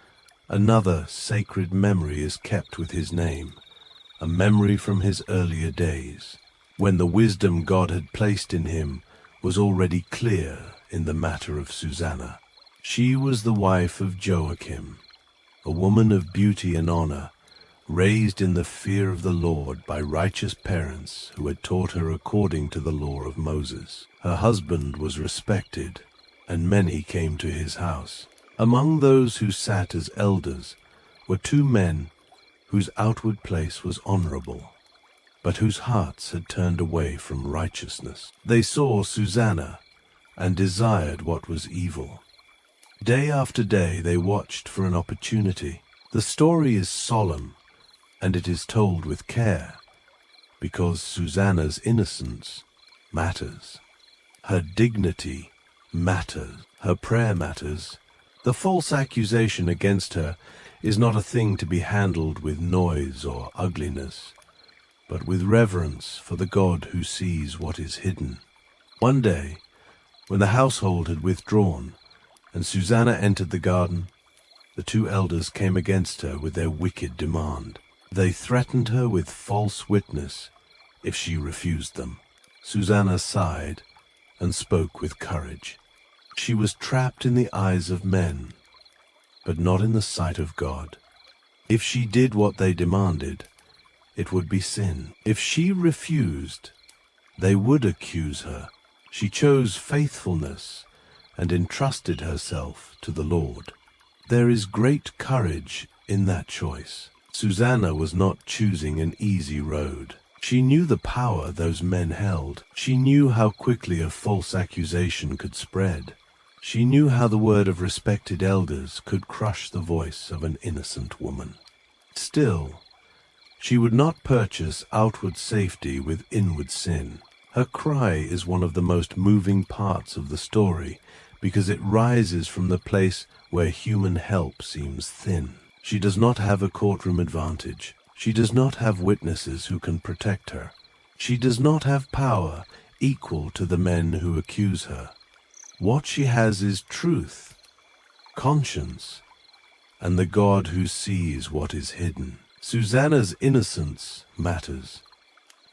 A: another sacred memory is kept with his name, a memory from his earlier days, when the wisdom God had placed in him was already clear in the matter of Susanna. She was the wife of Joachim, a woman of beauty and honor, raised in the fear of the Lord by righteous parents who had taught her according to the law of Moses. Her husband was respected, and many came to his house. Among those who sat as elders were two men whose outward place was honorable, but whose hearts had turned away from righteousness. They saw Susanna and desired what was evil. Day after day they watched for an opportunity. The story is solemn, and it is told with care, because Susanna's innocence matters. Her dignity matters. Her prayer matters. The false accusation against her is not a thing to be handled with noise or ugliness, but with reverence for the God who sees what is hidden. One day, when the household had withdrawn, and Susanna entered the garden, the two elders came against her with their wicked demand. They threatened her with false witness if she refused them. Susanna sighed and spoke with courage. She was trapped in the eyes of men, but not in the sight of God. If she did what they demanded, it would be sin. If she refused, they would accuse her. She chose faithfulness and entrusted herself to the Lord. There is great courage in that choice. Susanna was not choosing an easy road. She knew the power those men held. She knew how quickly a false accusation could spread. She knew how the word of respected elders could crush the voice of an innocent woman. Still, she would not purchase outward safety with inward sin. Her cry is one of the most moving parts of the story, because it rises from the place where human help seems thin. She does not have a courtroom advantage. She does not have witnesses who can protect her. She does not have power equal to the men who accuse her. What she has is truth, conscience, and the God who sees what is hidden. Susanna's innocence matters.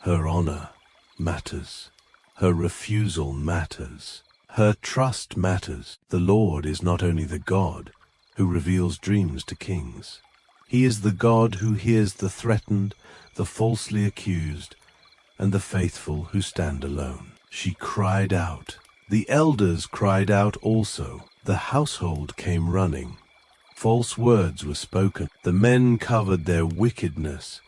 A: Her honor matters. Her refusal matters. Her trust matters. The Lord is not only the God who reveals dreams to kings. He is the God who hears the threatened, the falsely accused, and the faithful who stand alone. She cried out. The elders cried out also. The household came running. False words were spoken. The men covered their wickedness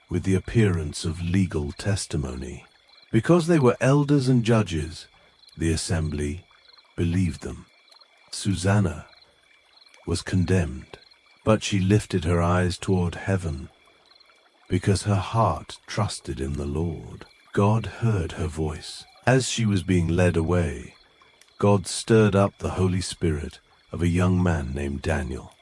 A: with the appearance of legal testimony. Because they were elders and judges, the assembly believed them. Susanna was condemned, but she lifted her eyes toward heaven because her heart trusted in the Lord. God heard her voice. As she was being led away, God stirred up the Holy Spirit of a young man named Daniel.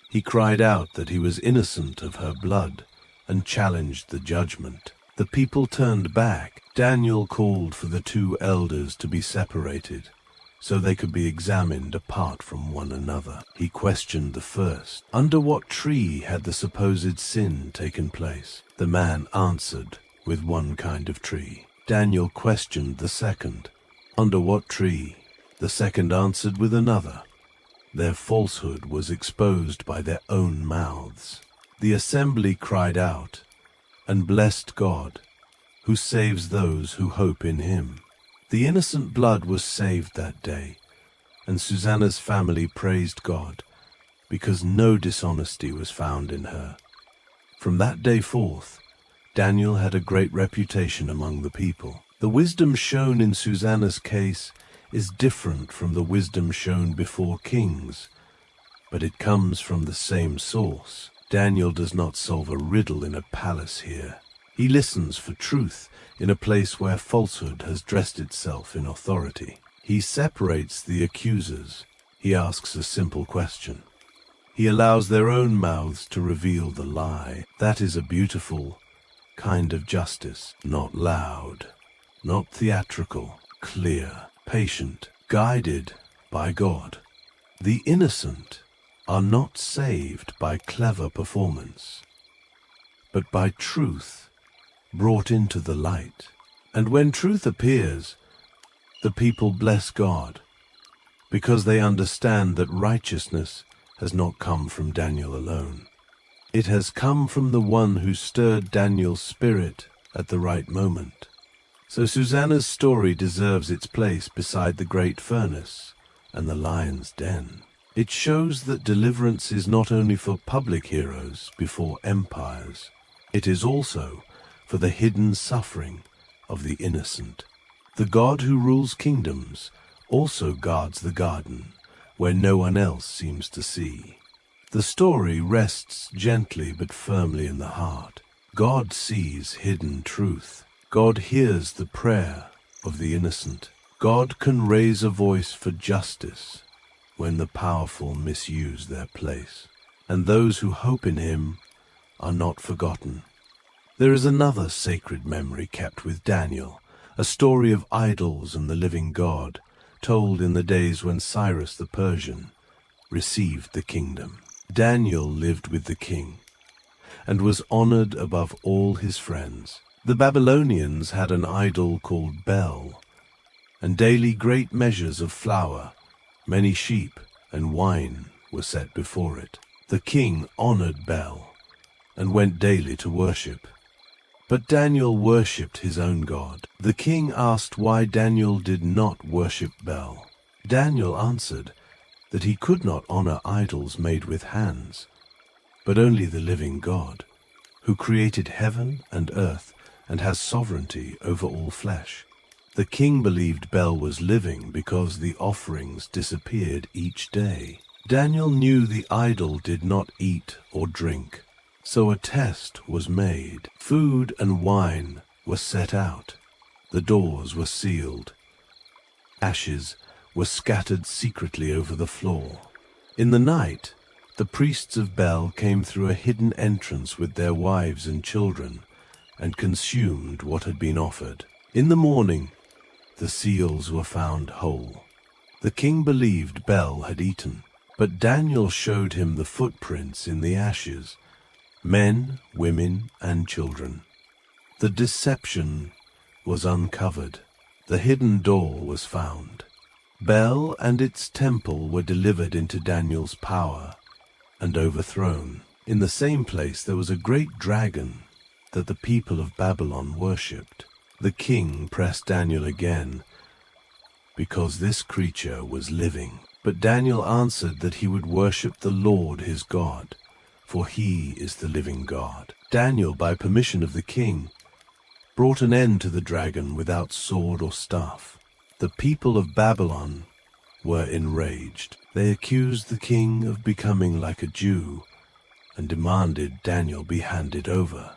A: He cried out that he was innocent of her blood and challenged the judgment. The people turned back. Daniel called for the two elders to be separated so they could be examined apart from one another. He questioned the first. Under what tree had the supposed sin taken place? The man answered with one kind of tree. Daniel questioned the second. Under what tree? The second answered with another. Their falsehood was exposed by their own mouths. The assembly cried out and blessed God, who saves those who hope in him. The innocent blood was saved that day, and Susanna's family praised God, because no dishonesty was found in her. From that day forth, Daniel had a great reputation among the people. The wisdom shown in Susanna's case is different from the wisdom shown before kings, but it comes from the same source. Daniel does not solve a riddle in a palace here. He listens for truth in a place where falsehood has dressed itself in authority. He separates the accusers. He asks a simple question. He allows their own mouths to reveal the lie. That is a beautiful kind of justice, not loud, not theatrical, clear, patient, guided by God. The innocent are not saved by clever performance, but by truth brought into the light. And when truth appears, the people bless God, because they understand that righteousness has not come from Daniel alone. It has come from the one who stirred Daniel's spirit at the right moment. So Susanna's story deserves its place beside the great furnace and the lion's den. It shows that deliverance is not only for public heroes before empires, it is also for the hidden suffering of the innocent. The God who rules kingdoms also guards the garden where no one else seems to see. The story rests gently but firmly in the heart. God sees hidden truth. God hears the prayer of the innocent. God can raise a voice for justice when the powerful misuse their place, and those who hope in him are not forgotten. There is another sacred memory kept with Daniel, a story of idols and the living God, told in the days when Cyrus the Persian received the kingdom. Daniel lived with the king and was honored above all his friends. The Babylonians had an idol called Bel, and daily great measures of flour, many sheep, and wine were set before it. The king honored Bel and went daily to worship. But Daniel worshipped his own God. The king asked why Daniel did not worship Bel. Daniel answered that he could not honor idols made with hands, but only the living God, who created heaven and earth and has sovereignty over all flesh. The king believed Bel was living because the offerings disappeared each day. Daniel knew the idol did not eat or drink, so a test was made. Food and wine were set out. The doors were sealed. Ashes were scattered secretly over the floor. In the night, the priests of Bel came through a hidden entrance with their wives and children and consumed what had been offered. In the morning, the seals were found whole. The king believed Bel had eaten, but Daniel showed him the footprints in the ashes, men, women, and children. The deception was uncovered. The hidden door was found. Bel and its temple were delivered into Daniel's power and overthrown. In the same place there was a great dragon that the people of Babylon worshipped. The king pressed Daniel again, because this creature was living. But Daniel answered that he would worship the Lord his God, for he is the living God. Daniel, by permission of the king, brought an end to the dragon without sword or staff. The people of Babylon were enraged. They accused the king of becoming like a Jew and demanded Daniel be handed over.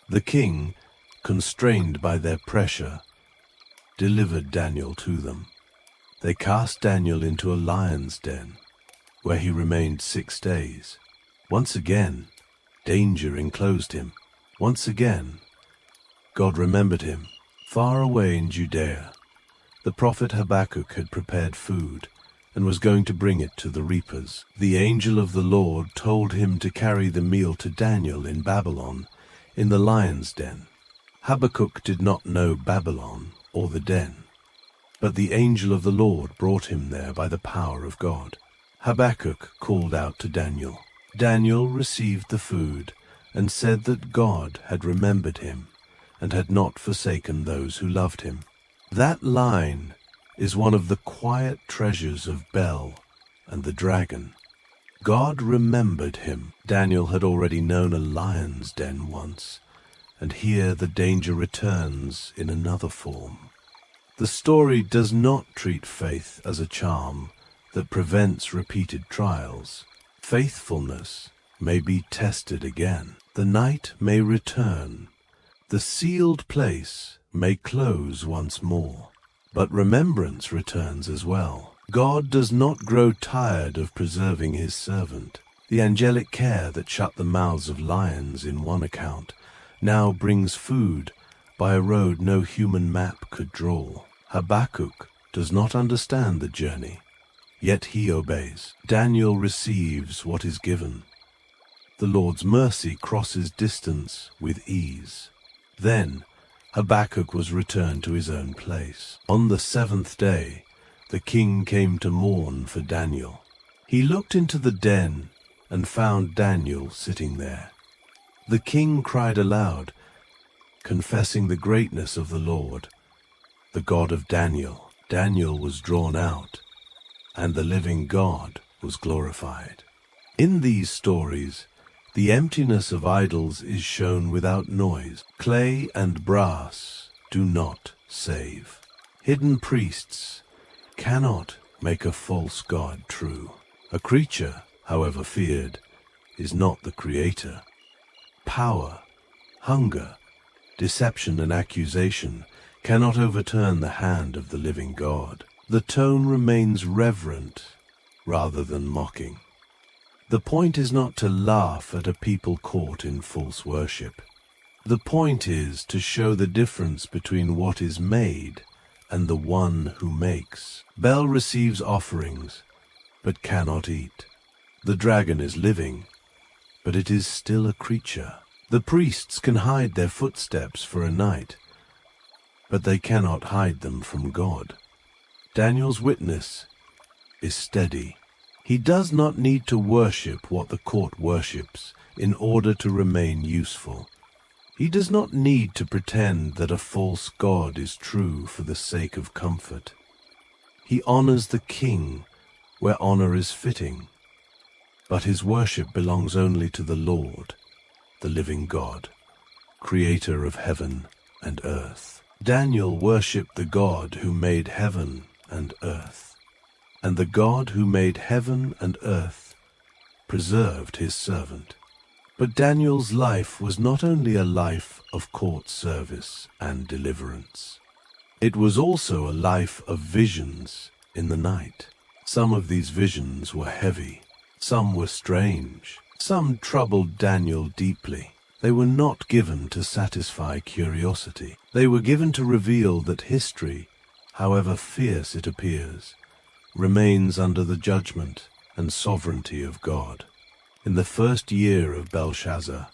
A: The king, constrained by their pressure, delivered Daniel to them. They cast Daniel into a lion's den, where he remained 6 days. Once again, danger enclosed him. Once again, God remembered him. Far away in Judea, the prophet Habakkuk had prepared food and was going to bring it to the reapers. The angel of the Lord told him to carry the meal to Daniel in Babylon, in the lion's den. Habakkuk did not know Babylon or the den, but the angel of the Lord brought him there by the power of God. Habakkuk called out to Daniel. Daniel received the food and said that God had remembered him and had not forsaken those who loved him. That line is one of the quiet treasures of Bel and the dragon. God remembered him. Daniel had already known a lion's den once, and here the danger returns in another form. The story does not treat faith as a charm that prevents repeated trials. Faithfulness may be tested again. The night may return. The sealed place may close once more. But remembrance returns as well. God does not grow tired of preserving his servant. The angelic care that shut the mouths of lions in one account now brings food by a road no human map could draw. Habakkuk does not understand the journey, yet he obeys. Daniel receives what is given. The Lord's mercy crosses distance with ease. Then Habakkuk was returned to his own place. On the 7th day, the king came to mourn for Daniel. He looked into the den and found Daniel sitting there. The king cried aloud, confessing the greatness of the Lord, the God of Daniel. Daniel was drawn out, and the living God was glorified. In these stories, the emptiness of idols is shown without noise. Clay and brass do not save. Hidden priests cannot make a false god true. A creature, however feared, is not the creator. Power, hunger, deception, and accusation cannot overturn the hand of the living God. The tone remains reverent rather than mocking. The point is not to laugh at a people caught in false worship. The point is to show the difference between what is made and the one who makes. Bel receives offerings, but cannot eat. The dragon is living, but it is still a creature. The priests can hide their footsteps for a night, but they cannot hide them from God. Daniel's witness is steady. He does not need to worship what the court worships in order to remain useful. He does not need to pretend that a false god is true for the sake of comfort. He honors the king where honor is fitting, but his worship belongs only to the Lord, the living God, creator of heaven and earth. Daniel worshipped the God who made heaven and earth. And the God who made heaven and earth preserved his servant. But Daniel's life was not only a life of court service and deliverance. It was also a life of visions in the night. Some of these visions were heavy, some were strange, some troubled Daniel deeply. They were not given to satisfy curiosity. They were given to reveal that history, however fierce it appears, remains under the judgment and sovereignty of God. In the first year of Belshazzar,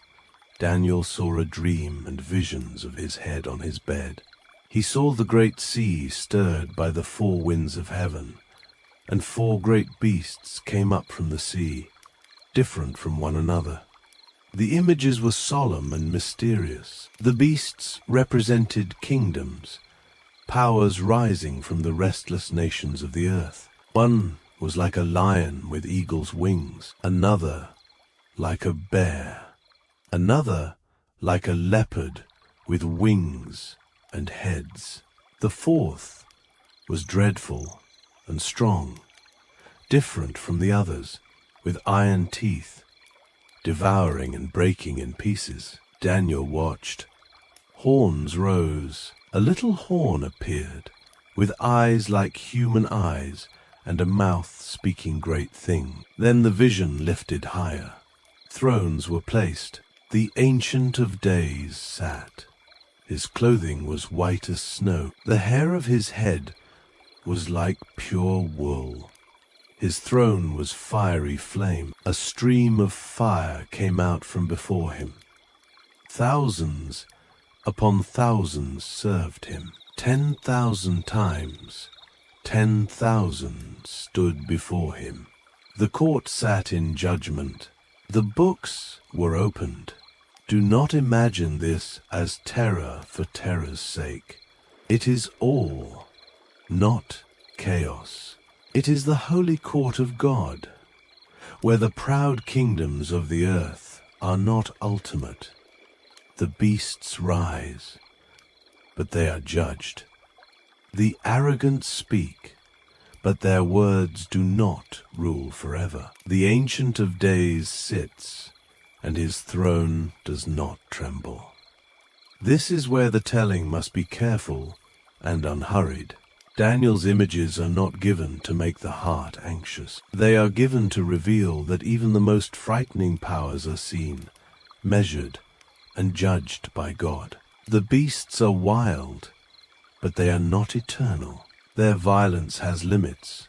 A: Daniel saw a dream and visions of his head on his bed. He saw the great sea stirred by the four winds of heaven, and four great beasts came up from the sea, different from one another. The images were solemn and mysterious. The beasts represented kingdoms, powers rising from the restless nations of the earth. One was like a lion with eagle's wings, another like a bear, another like a leopard with wings and heads. The fourth was dreadful and strong, different from the others, with iron teeth, devouring and breaking in pieces. Daniel watched. Horns rose. A little horn appeared, with eyes like human eyes, and a mouth speaking great things. Then the vision lifted higher. Thrones were placed. The Ancient of Days sat. His clothing was white as snow. The hair of his head was like pure wool. His throne was fiery flame. A stream of fire came out from before him. Thousands upon thousands served him. 10,000 times 10,000 stood before him. The court sat in judgment. The books were opened. Do not imagine this as terror for terror's sake. It is all, not chaos. It is the holy court of God, where the proud kingdoms of the earth are not ultimate. The beasts rise, but they are judged. The arrogant speak, but their words do not rule forever. The Ancient of Days sits, and his throne does not tremble. This is where the telling must be careful and unhurried. Daniel's images are not given to make the heart anxious. They are given to reveal that even the most frightening powers are seen, measured, and judged by God. The beasts are wild, but they are not eternal. Their violence has limits.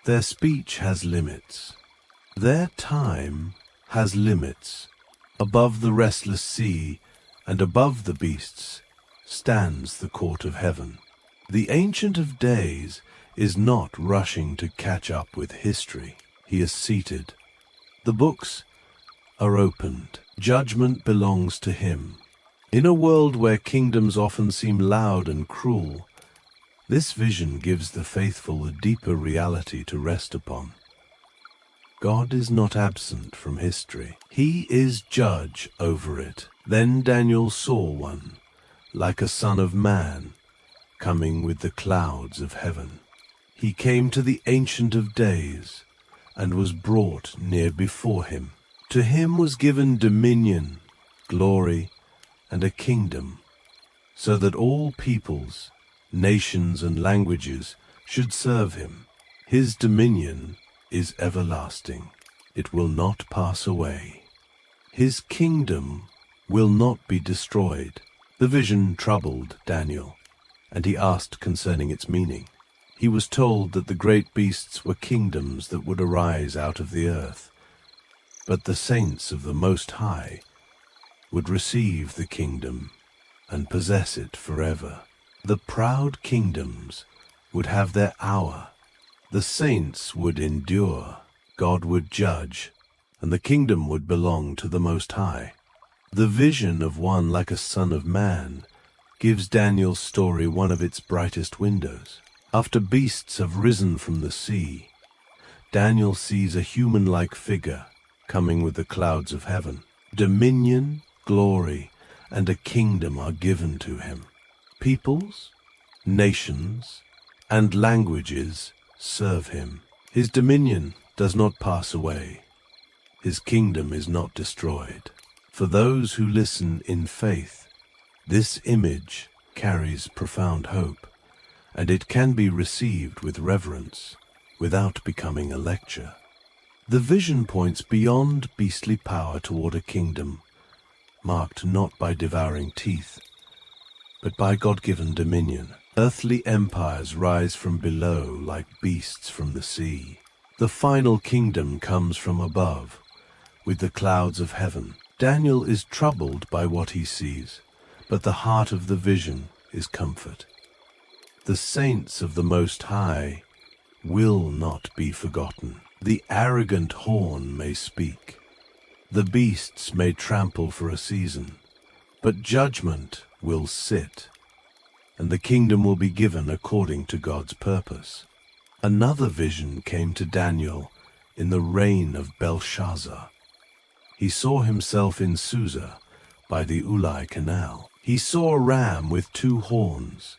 A: Their speech has limits. Their time has limits. Above the restless sea and above the beasts stands the court of heaven. The Ancient of Days is not rushing to catch up with history. He is seated. The books are opened. Judgment belongs to him. In a world where kingdoms often seem loud and cruel, this vision gives the faithful a deeper reality to rest upon. God is not absent from history. He is judge over it. Then Daniel saw one, like a son of man, coming with the clouds of heaven. He came to the Ancient of Days, and was brought near before him. To him was given dominion, glory, and a kingdom, so that all peoples, nations, and languages should serve him. His dominion is everlasting. It will not pass away. His kingdom will not be destroyed. The vision troubled Daniel, and he asked concerning its meaning. He was told that the great beasts were kingdoms that would arise out of the earth, but the saints of the Most High would receive the kingdom and possess it forever. The proud kingdoms would have their hour. The saints would endure. God would judge, and the kingdom would belong to the Most High. The vision of one like a son of man gives Daniel's story one of its brightest windows. After beasts have risen from the sea, Daniel sees a human-like figure coming with the clouds of heaven. Dominion, glory, and a kingdom are given to him. Peoples, nations, and languages serve him. His dominion does not pass away. His kingdom is not destroyed. For those who listen in faith, this image carries profound hope, and it can be received with reverence without becoming a lecture. The vision points beyond beastly power toward a kingdom marked not by devouring teeth, but by God-given dominion. Earthly empires rise from below like beasts from the sea. The final kingdom comes from above, with the clouds of heaven. Daniel is troubled by what he sees, but the heart of the vision is comfort. The saints of the Most High will not be forgotten. The arrogant horn may speak. The beasts may trample for a season, but judgment will sit, and the kingdom will be given according to God's purpose. Another vision came to Daniel in the reign of Belshazzar. He saw himself in Susa by the Ulai Canal. He saw a ram with 2 horns,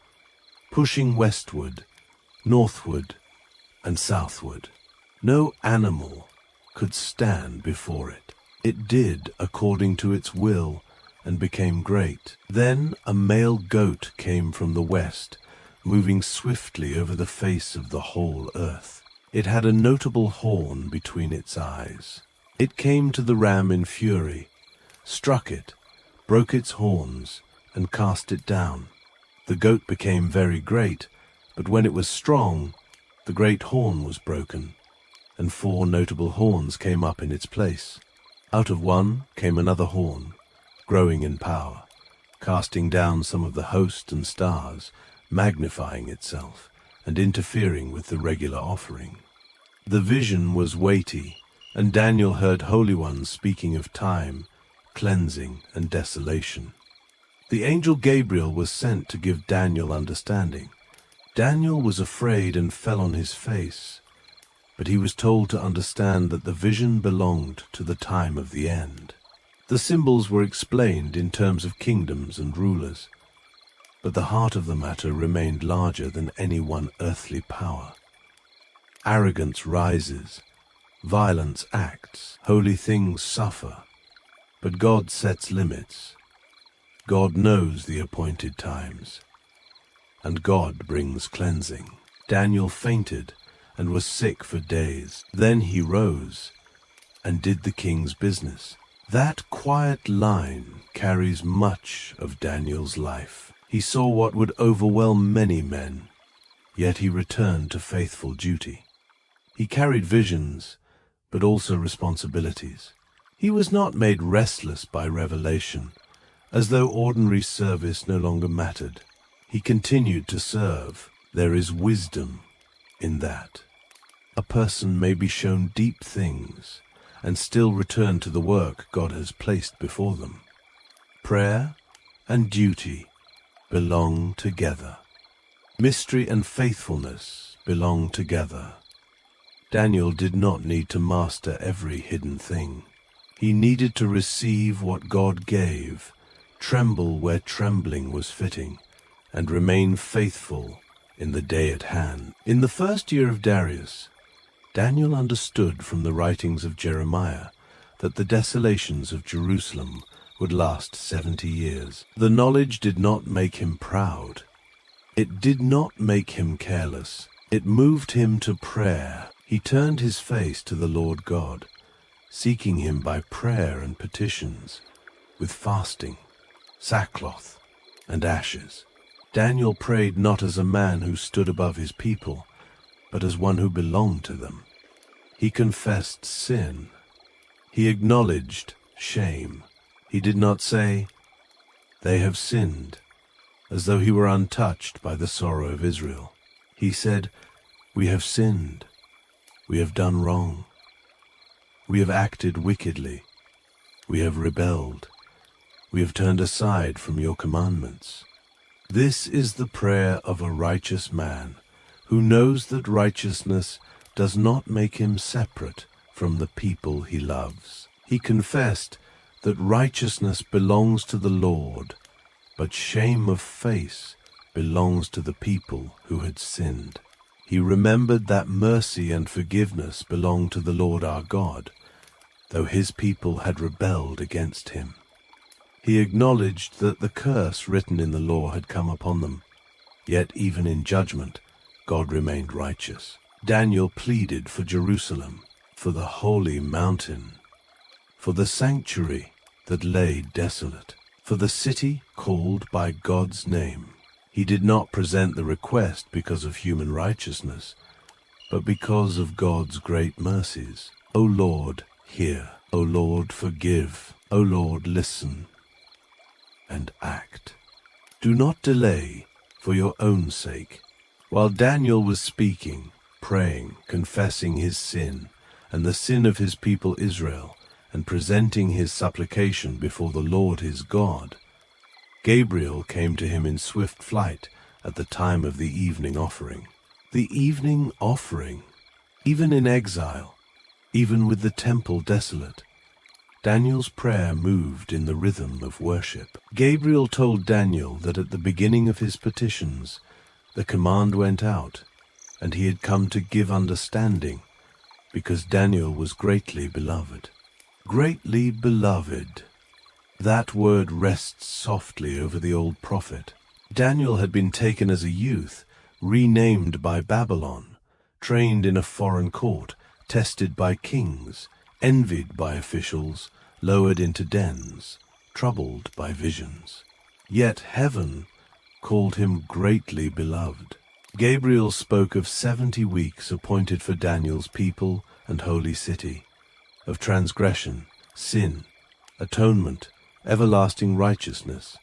A: pushing westward, northward, and southward. No animal could stand before it. It did according to its will and became great. Then a male goat came from the west, moving swiftly over the face of the whole earth. It had a notable horn between its eyes. It came to the ram in fury, struck it, broke its horns, and cast it down. The goat became very great, but when it was strong, the great horn was broken, and 4 notable horns came up in its place. Out of one came another horn, growing in power, casting down some of the host and stars, magnifying itself, and interfering with the regular offering. The vision was weighty, and Daniel heard holy ones speaking of time, cleansing, and desolation. The angel Gabriel was sent to give Daniel understanding. Daniel was afraid and fell on his face, but he was told to understand that the vision belonged to the time of the end. The symbols were explained in terms of kingdoms and rulers, but the heart of the matter remained larger than any one earthly power. Arrogance rises, violence acts, holy things suffer, but God sets limits. God knows the appointed times, and God brings cleansing. Daniel fainted and was sick for days. Then he rose and did the king's business. That quiet line carries much of Daniel's life. He saw what would overwhelm many men, yet he returned to faithful duty. He carried visions, but also responsibilities. He was not made restless by revelation, as though ordinary service no longer mattered. He continued to serve. There is wisdom in that. A person may be shown deep things and still return to the work God has placed before them. Prayer and duty belong together. Mystery and faithfulness belong together. Daniel did not need to master every hidden thing. He needed to receive what God gave, tremble where trembling was fitting, and remain faithful in the day at hand. In the first year of Darius, Daniel understood from the writings of Jeremiah that the desolations of Jerusalem would last 70 years. The knowledge did not make him proud. It did not make him careless. It moved him to prayer. He turned his face to the Lord God, seeking him by prayer and petitions, with fasting, sackcloth, and ashes. Daniel prayed not as a man who stood above his people, but as one who belonged to them. He confessed sin. He acknowledged shame. He did not say, "They have sinned," as though he were untouched by the sorrow of Israel. He said, "We have sinned. We have done wrong. We have acted wickedly. We have rebelled. We have turned aside from your commandments." This is the prayer of a righteous man who knows that righteousness does not make him separate from the people he loves. He confessed that righteousness belongs to the Lord, but shame of face belongs to the people who had sinned. He remembered that mercy and forgiveness belonged to the Lord our God, though his people had rebelled against him. He acknowledged that the curse written in the law had come upon them, Yet even in judgment, God remained righteous. Daniel pleaded for Jerusalem, for the holy mountain, for the sanctuary that lay desolate, for the city called by God's name. He did not present the request because of human righteousness, but because of God's great mercies. O Lord, hear. O Lord, forgive. O Lord, listen and act. Do not delay for your own sake. While Daniel was speaking, praying, confessing his sin and the sin of his people Israel, and presenting his supplication before the Lord his God, Gabriel came to him in swift flight at the time of the evening offering. The evening offering, even in exile, even with the temple desolate, Daniel's prayer moved in the rhythm of worship. Gabriel told Daniel that at the beginning of his petitions, the command went out, and he had come to give understanding, because Daniel was greatly beloved. Greatly beloved. That word rests softly over the old prophet. Daniel had been taken as a youth, renamed by Babylon, trained in a foreign court, tested by kings, envied by officials, lowered into dens, troubled by visions. Yet heaven called him greatly beloved. Gabriel spoke of 70 weeks appointed for Daniel's people and holy city, of transgression, sin, atonement, everlasting righteousness,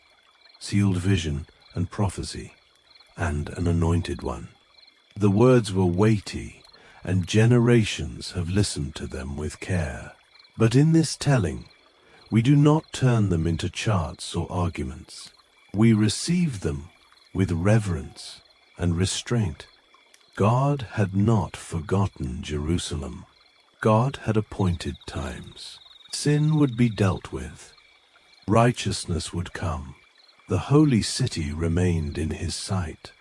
A: sealed vision and prophecy, and an anointed one. The words were weighty, and generations have listened to them with care. But in this telling, we do not turn them into charts or arguments. We receive them with reverence and restraint. God had not forgotten Jerusalem. God had appointed times. Sin would be dealt with. Righteousness would come. The holy city remained in his sight.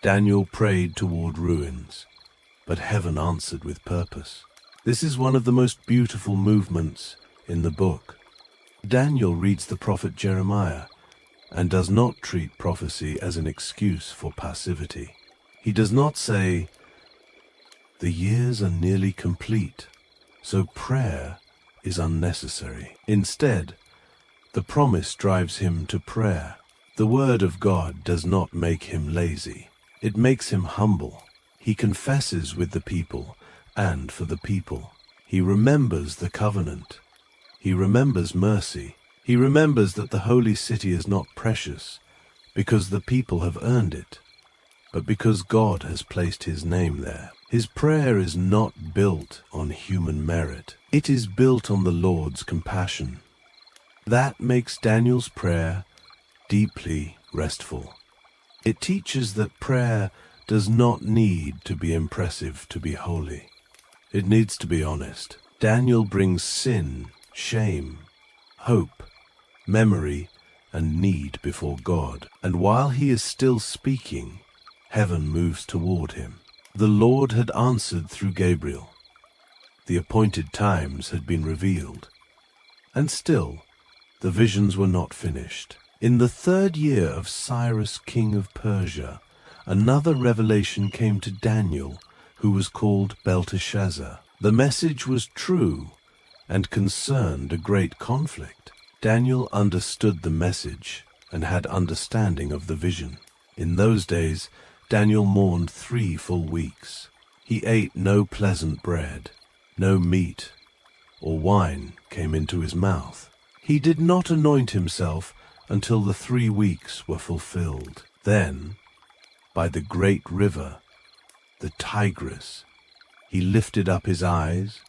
A: Daniel prayed toward ruins, but heaven answered with purpose. This is one of the most beautiful movements in the book. Daniel reads the prophet Jeremiah and does not treat prophecy as an excuse for passivity. He does not say, "The years are nearly complete, so prayer is unnecessary." Instead, the promise drives him to prayer. The word of God does not make him lazy. It makes him humble. He confesses with the people and for the people. He remembers the covenant. He remembers mercy. He remembers that the holy city is not precious because the people have earned it, but because God has placed his name there. His prayer is not built on human merit. It is built on the Lord's compassion. That makes Daniel's prayer deeply restful. It teaches that prayer does not need to be impressive to be holy. It needs to be honest. Daniel brings sin, shame, hope, memory, and need before God. And while he is still speaking, heaven moves toward him. The Lord had answered through Gabriel. The appointed times had been revealed. And still, the visions were not finished. In the 3rd year of Cyrus, king of Persia, another revelation came to Daniel, who was called Belteshazzar. The message was true and concerned a great conflict. Daniel understood the message and had understanding of the vision. In those days, Daniel mourned 3 full weeks. He ate no pleasant bread, no meat or wine came into his mouth. He did not anoint himself until the 3 weeks were fulfilled. Then, by the great river, the Tigris, he lifted up his eyes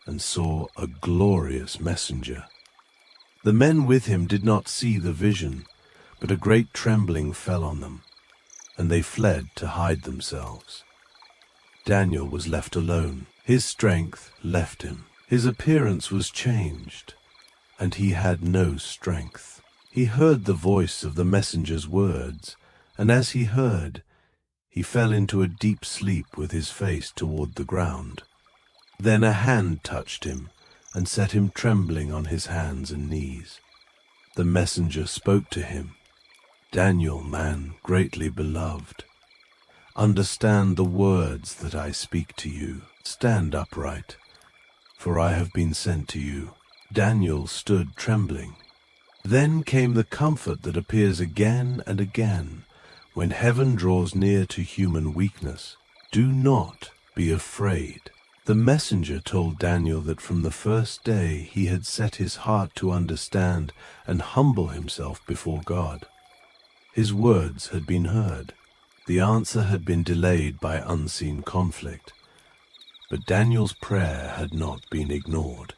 A: and saw a glorious messenger. The men with him did not see the vision, but a great trembling fell on them, and they fled to hide themselves. Daniel was left alone. His strength left him. His appearance was changed, and he had no strength. He heard the voice of the messenger's words, and as he heard, he fell into a deep sleep with his face toward the ground. Then a hand touched him and set him trembling on his hands and knees. The messenger spoke to him, "Daniel, man greatly beloved, Understand the words that I speak to you. Stand upright, for I have been sent to you." Daniel stood trembling. Then came the comfort that appears again and again when heaven draws near to human weakness. Do not be afraid. The messenger told Daniel that from the first day he had set his heart to understand and humble himself before God. His words had been heard. The answer had been delayed by unseen conflict, but Daniel's prayer had not been ignored.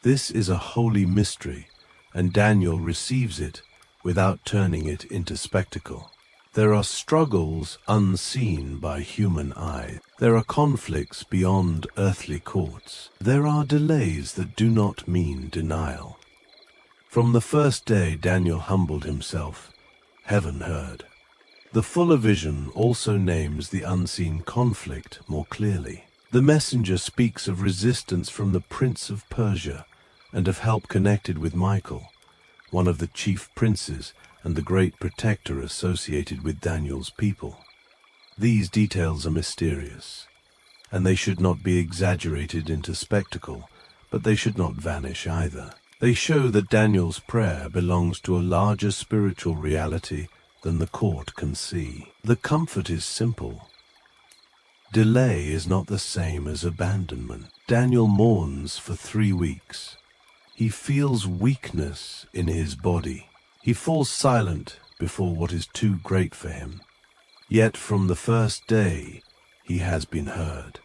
A: This is a holy mystery, and Daniel receives it without turning it into spectacle. There are struggles unseen by human eye. There are conflicts beyond earthly courts. There are delays that do not mean denial. From the first day Daniel humbled himself, heaven heard. The fuller vision also names the unseen conflict more clearly. The messenger speaks of resistance from the prince of Persia and of help connected with Michael, one of the chief princes and the great protector associated with Daniel's people. These details are mysterious, and they should not be exaggerated into spectacle, but they should not vanish either. They show that Daniel's prayer belongs to a larger spiritual reality than the court can see. The comfort is simple. Delay is not the same as abandonment. Daniel mourns for 3 weeks. He feels weakness in his body. He falls silent before what is too great for him. Yet from the first day he has been heard.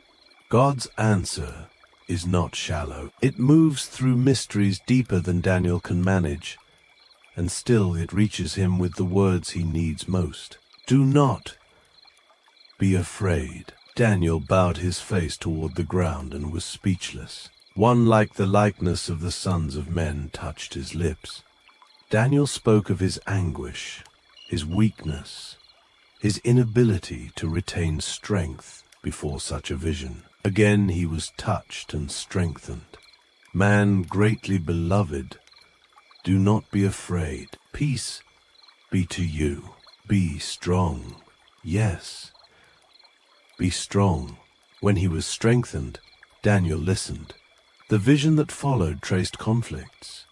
A: God's answer is not shallow. It moves through mysteries deeper than Daniel can manage, and still it reaches him with the words he needs most. Do not be afraid. Daniel bowed his face toward the ground and was speechless. One like the likeness of the sons of men touched his lips. Daniel spoke of his anguish, his weakness, his inability to retain strength before such a vision. Again he was touched and strengthened. Man greatly beloved, do not be afraid. Peace be to you. Be strong. Yes, be strong. When he was strengthened, Daniel listened. The vision that followed traced conflicts,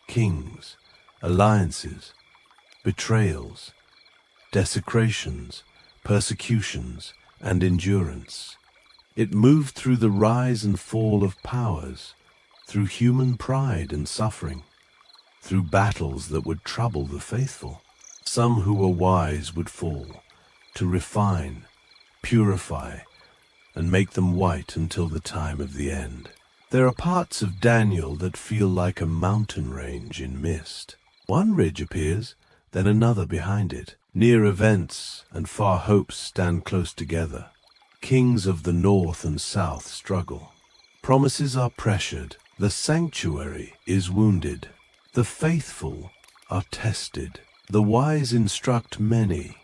A: kings, alliances, betrayals, desecrations, persecutions, and endurance. It moved through the rise and fall of powers, through human pride and suffering, through battles that would trouble the faithful. Some who were wise would fall, to refine, purify, and make them white until the time of the end. There are parts of Daniel that feel like a mountain range in mist. One ridge appears, then another behind it. Near events and far hopes stand close together. Kings of the north and south struggle. Promises are pressured. The sanctuary is wounded. The faithful are tested. The wise instruct many,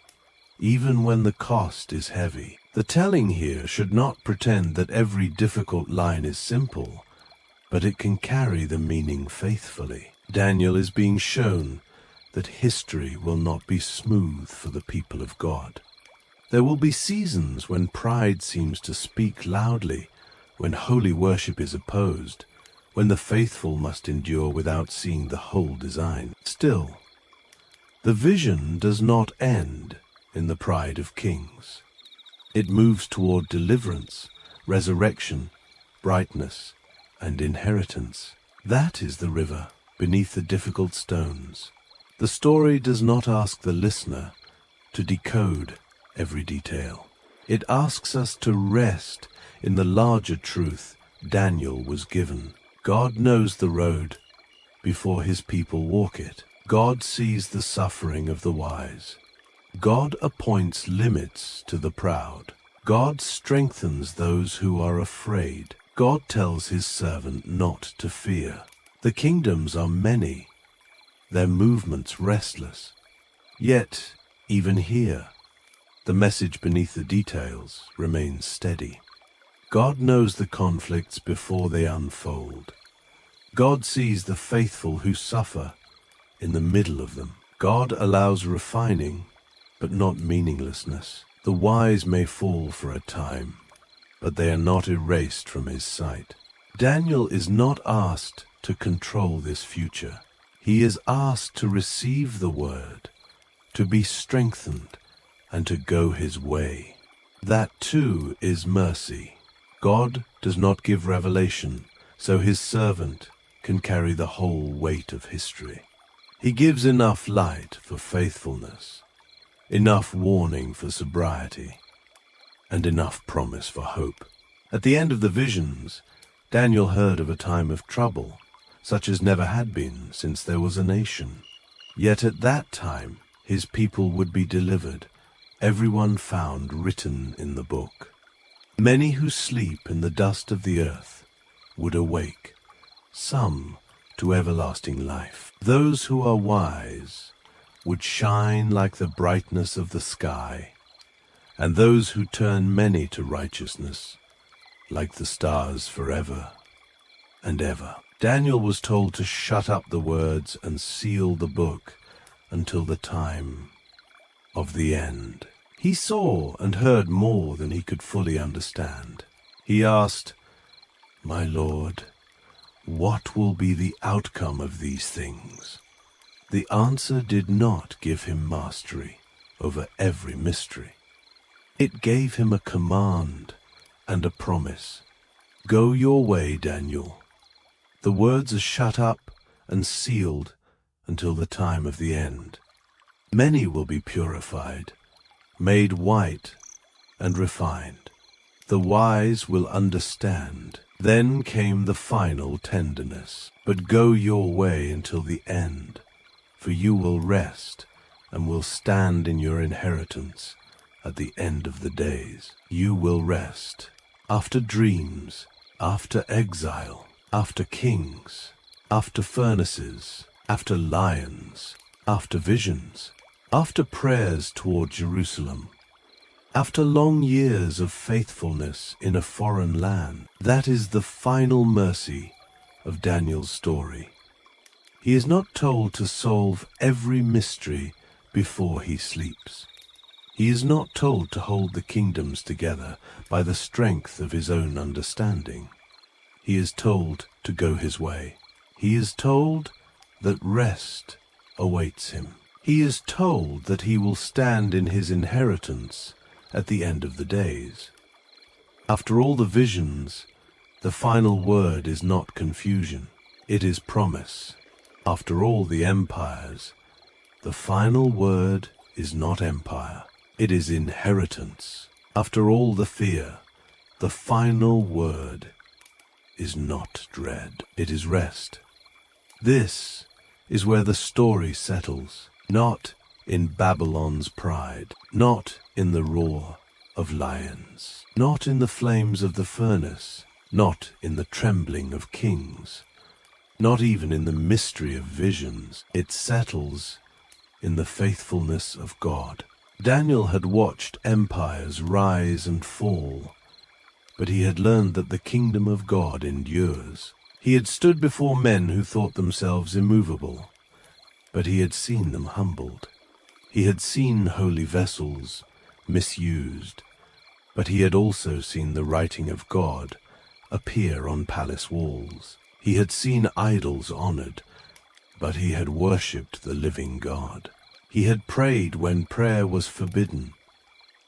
A: even when the cost is heavy. The telling here should not pretend that every difficult line is simple, but it can carry the meaning faithfully. Daniel is being shown that history will not be smooth for the people of God. There will be seasons when pride seems to speak loudly, when holy worship is opposed, when the faithful must endure without seeing the whole design. Still, the vision does not end in the pride of kings. It moves toward deliverance, resurrection, brightness, and inheritance. That is the river beneath the difficult stones. The story does not ask the listener to decode every detail. It asks us to rest in the larger truth Daniel was given. God knows the road before his people walk it. God sees the suffering of the wise. God appoints limits to the proud. God strengthens those who are afraid. God tells his servant not to fear. The kingdoms are many, their movements restless. Yet, even here, the message beneath the details remains steady. God knows the conflicts before they unfold. God sees the faithful who suffer in the middle of them. God allows refining, but not meaninglessness. The wise may fall for a time, but they are not erased from his sight. Daniel is not asked to control this future. He is asked to receive the word, to be strengthened, and to go his way. That too is mercy. God does not give revelation, so his servant can carry the whole weight of history. He gives enough light for faithfulness, enough warning for sobriety, and enough promise for hope. At the end of the visions, Daniel heard of a time of trouble, such as never had been since there was a nation. Yet at that time his people would be delivered, everyone found written in the book. Many who sleep in the dust of the earth would awake, some to everlasting life. Those who are wise would shine like the brightness of the sky, and those who turn many to righteousness like the stars forever and ever. Daniel was told to shut up the words and seal the book until the time of the end. He saw and heard more than he could fully understand. He asked, "My Lord, what will be the outcome of these things?" The answer did not give him mastery over every mystery. It gave him a command and a promise. "Go your way, Daniel. The words are shut up and sealed until the time of the end. Many will be purified, made white and refined. The wise will understand." Then came the final tenderness. "But go your way until the end, for you will rest and will stand in your inheritance at the end of the days. You will rest after dreams, after exile, after kings, after furnaces, after lions, after visions, after prayers toward Jerusalem, after long years of faithfulness in a foreign land." That is the final mercy of Daniel's story. He is not told to solve every mystery before he sleeps. He is not told to hold the kingdoms together by the strength of his own understanding. He is told to go his way. He is told that rest awaits him. He is told that he will stand in his inheritance at the end of the days. After all the visions, the final word is not confusion, it is promise. After all the empires, the final word is not empire, it is inheritance. After all the fear, the final word is not dread, it is rest. This is where the story settles, not in Babylon's pride, not in the roar of lions, not in the flames of the furnace, not in the trembling of kings, not even in the mystery of visions. It settles in the faithfulness of God. Daniel had watched empires rise and fall, but he had learned that the kingdom of God endures. He had stood before men who thought themselves immovable, but he had seen them humbled. He had seen holy vessels misused, but he had also seen the writing of God appear on palace walls. He had seen idols honored, but he had worshipped the living God. He had prayed when prayer was forbidden,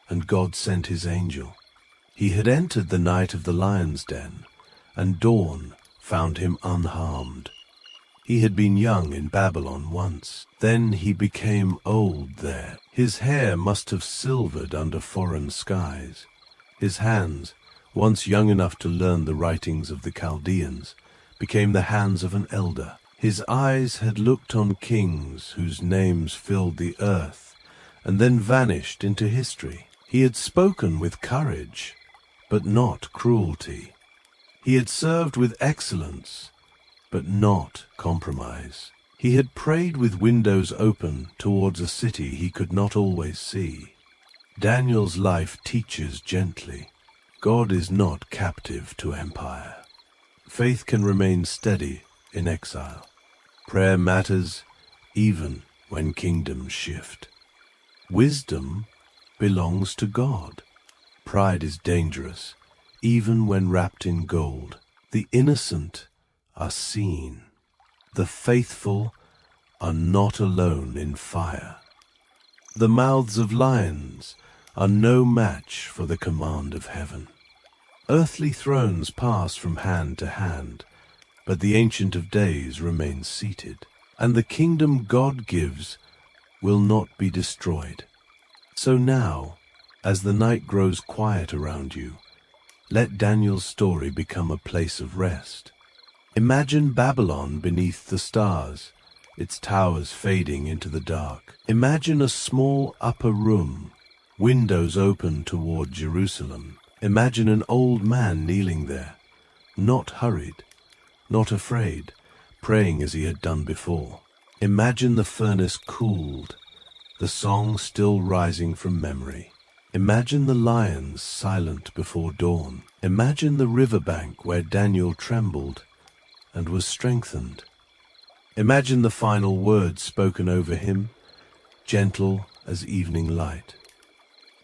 A: and God sent his angel. He had entered the night of the lion's den, and dawn found him unharmed. He had been young in Babylon once, then he became old there. His hair must have silvered under foreign skies. His hands, once young enough to learn the writings of the Chaldeans, became the hands of an elder. His eyes had looked on kings whose names filled the earth, and then vanished into history. He had spoken with courage, but not cruelty. He had served with excellence, but not compromise. He had prayed with windows open towards a city he could not always see. Daniel's life teaches gently. God is not captive to empire. Faith can remain steady in exile. Prayer matters even when kingdoms shift. Wisdom belongs to God. Pride is dangerous, even when wrapped in gold. The innocent are seen. The faithful are not alone in fire. The mouths of lions are no match for the command of heaven. Earthly thrones pass from hand to hand, but the Ancient of Days remains seated, and the kingdom God gives will not be destroyed. So now, as the night grows quiet around you, let Daniel's story become a place of rest. Imagine Babylon beneath the stars, its towers fading into the dark. Imagine a small upper room, windows open toward Jerusalem. Imagine an old man kneeling there, not hurried, not afraid, praying as he had done before. Imagine the furnace cooled, the song still rising from memory. Imagine the lions silent before dawn. Imagine the riverbank where Daniel trembled and was strengthened. Imagine the final words spoken over him, gentle as evening light.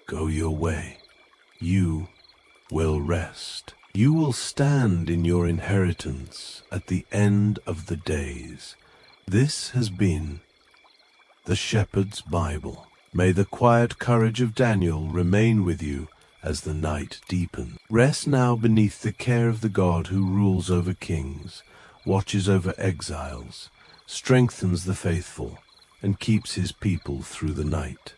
A: Go your way. You will rest. You will stand in your inheritance at the end of the days. This has been the Shepherd's Bible. May the quiet courage of Daniel remain with you as the night deepens. Rest now beneath the care of the God who rules over kings, watches over exiles, strengthens the faithful, and keeps his people through the night.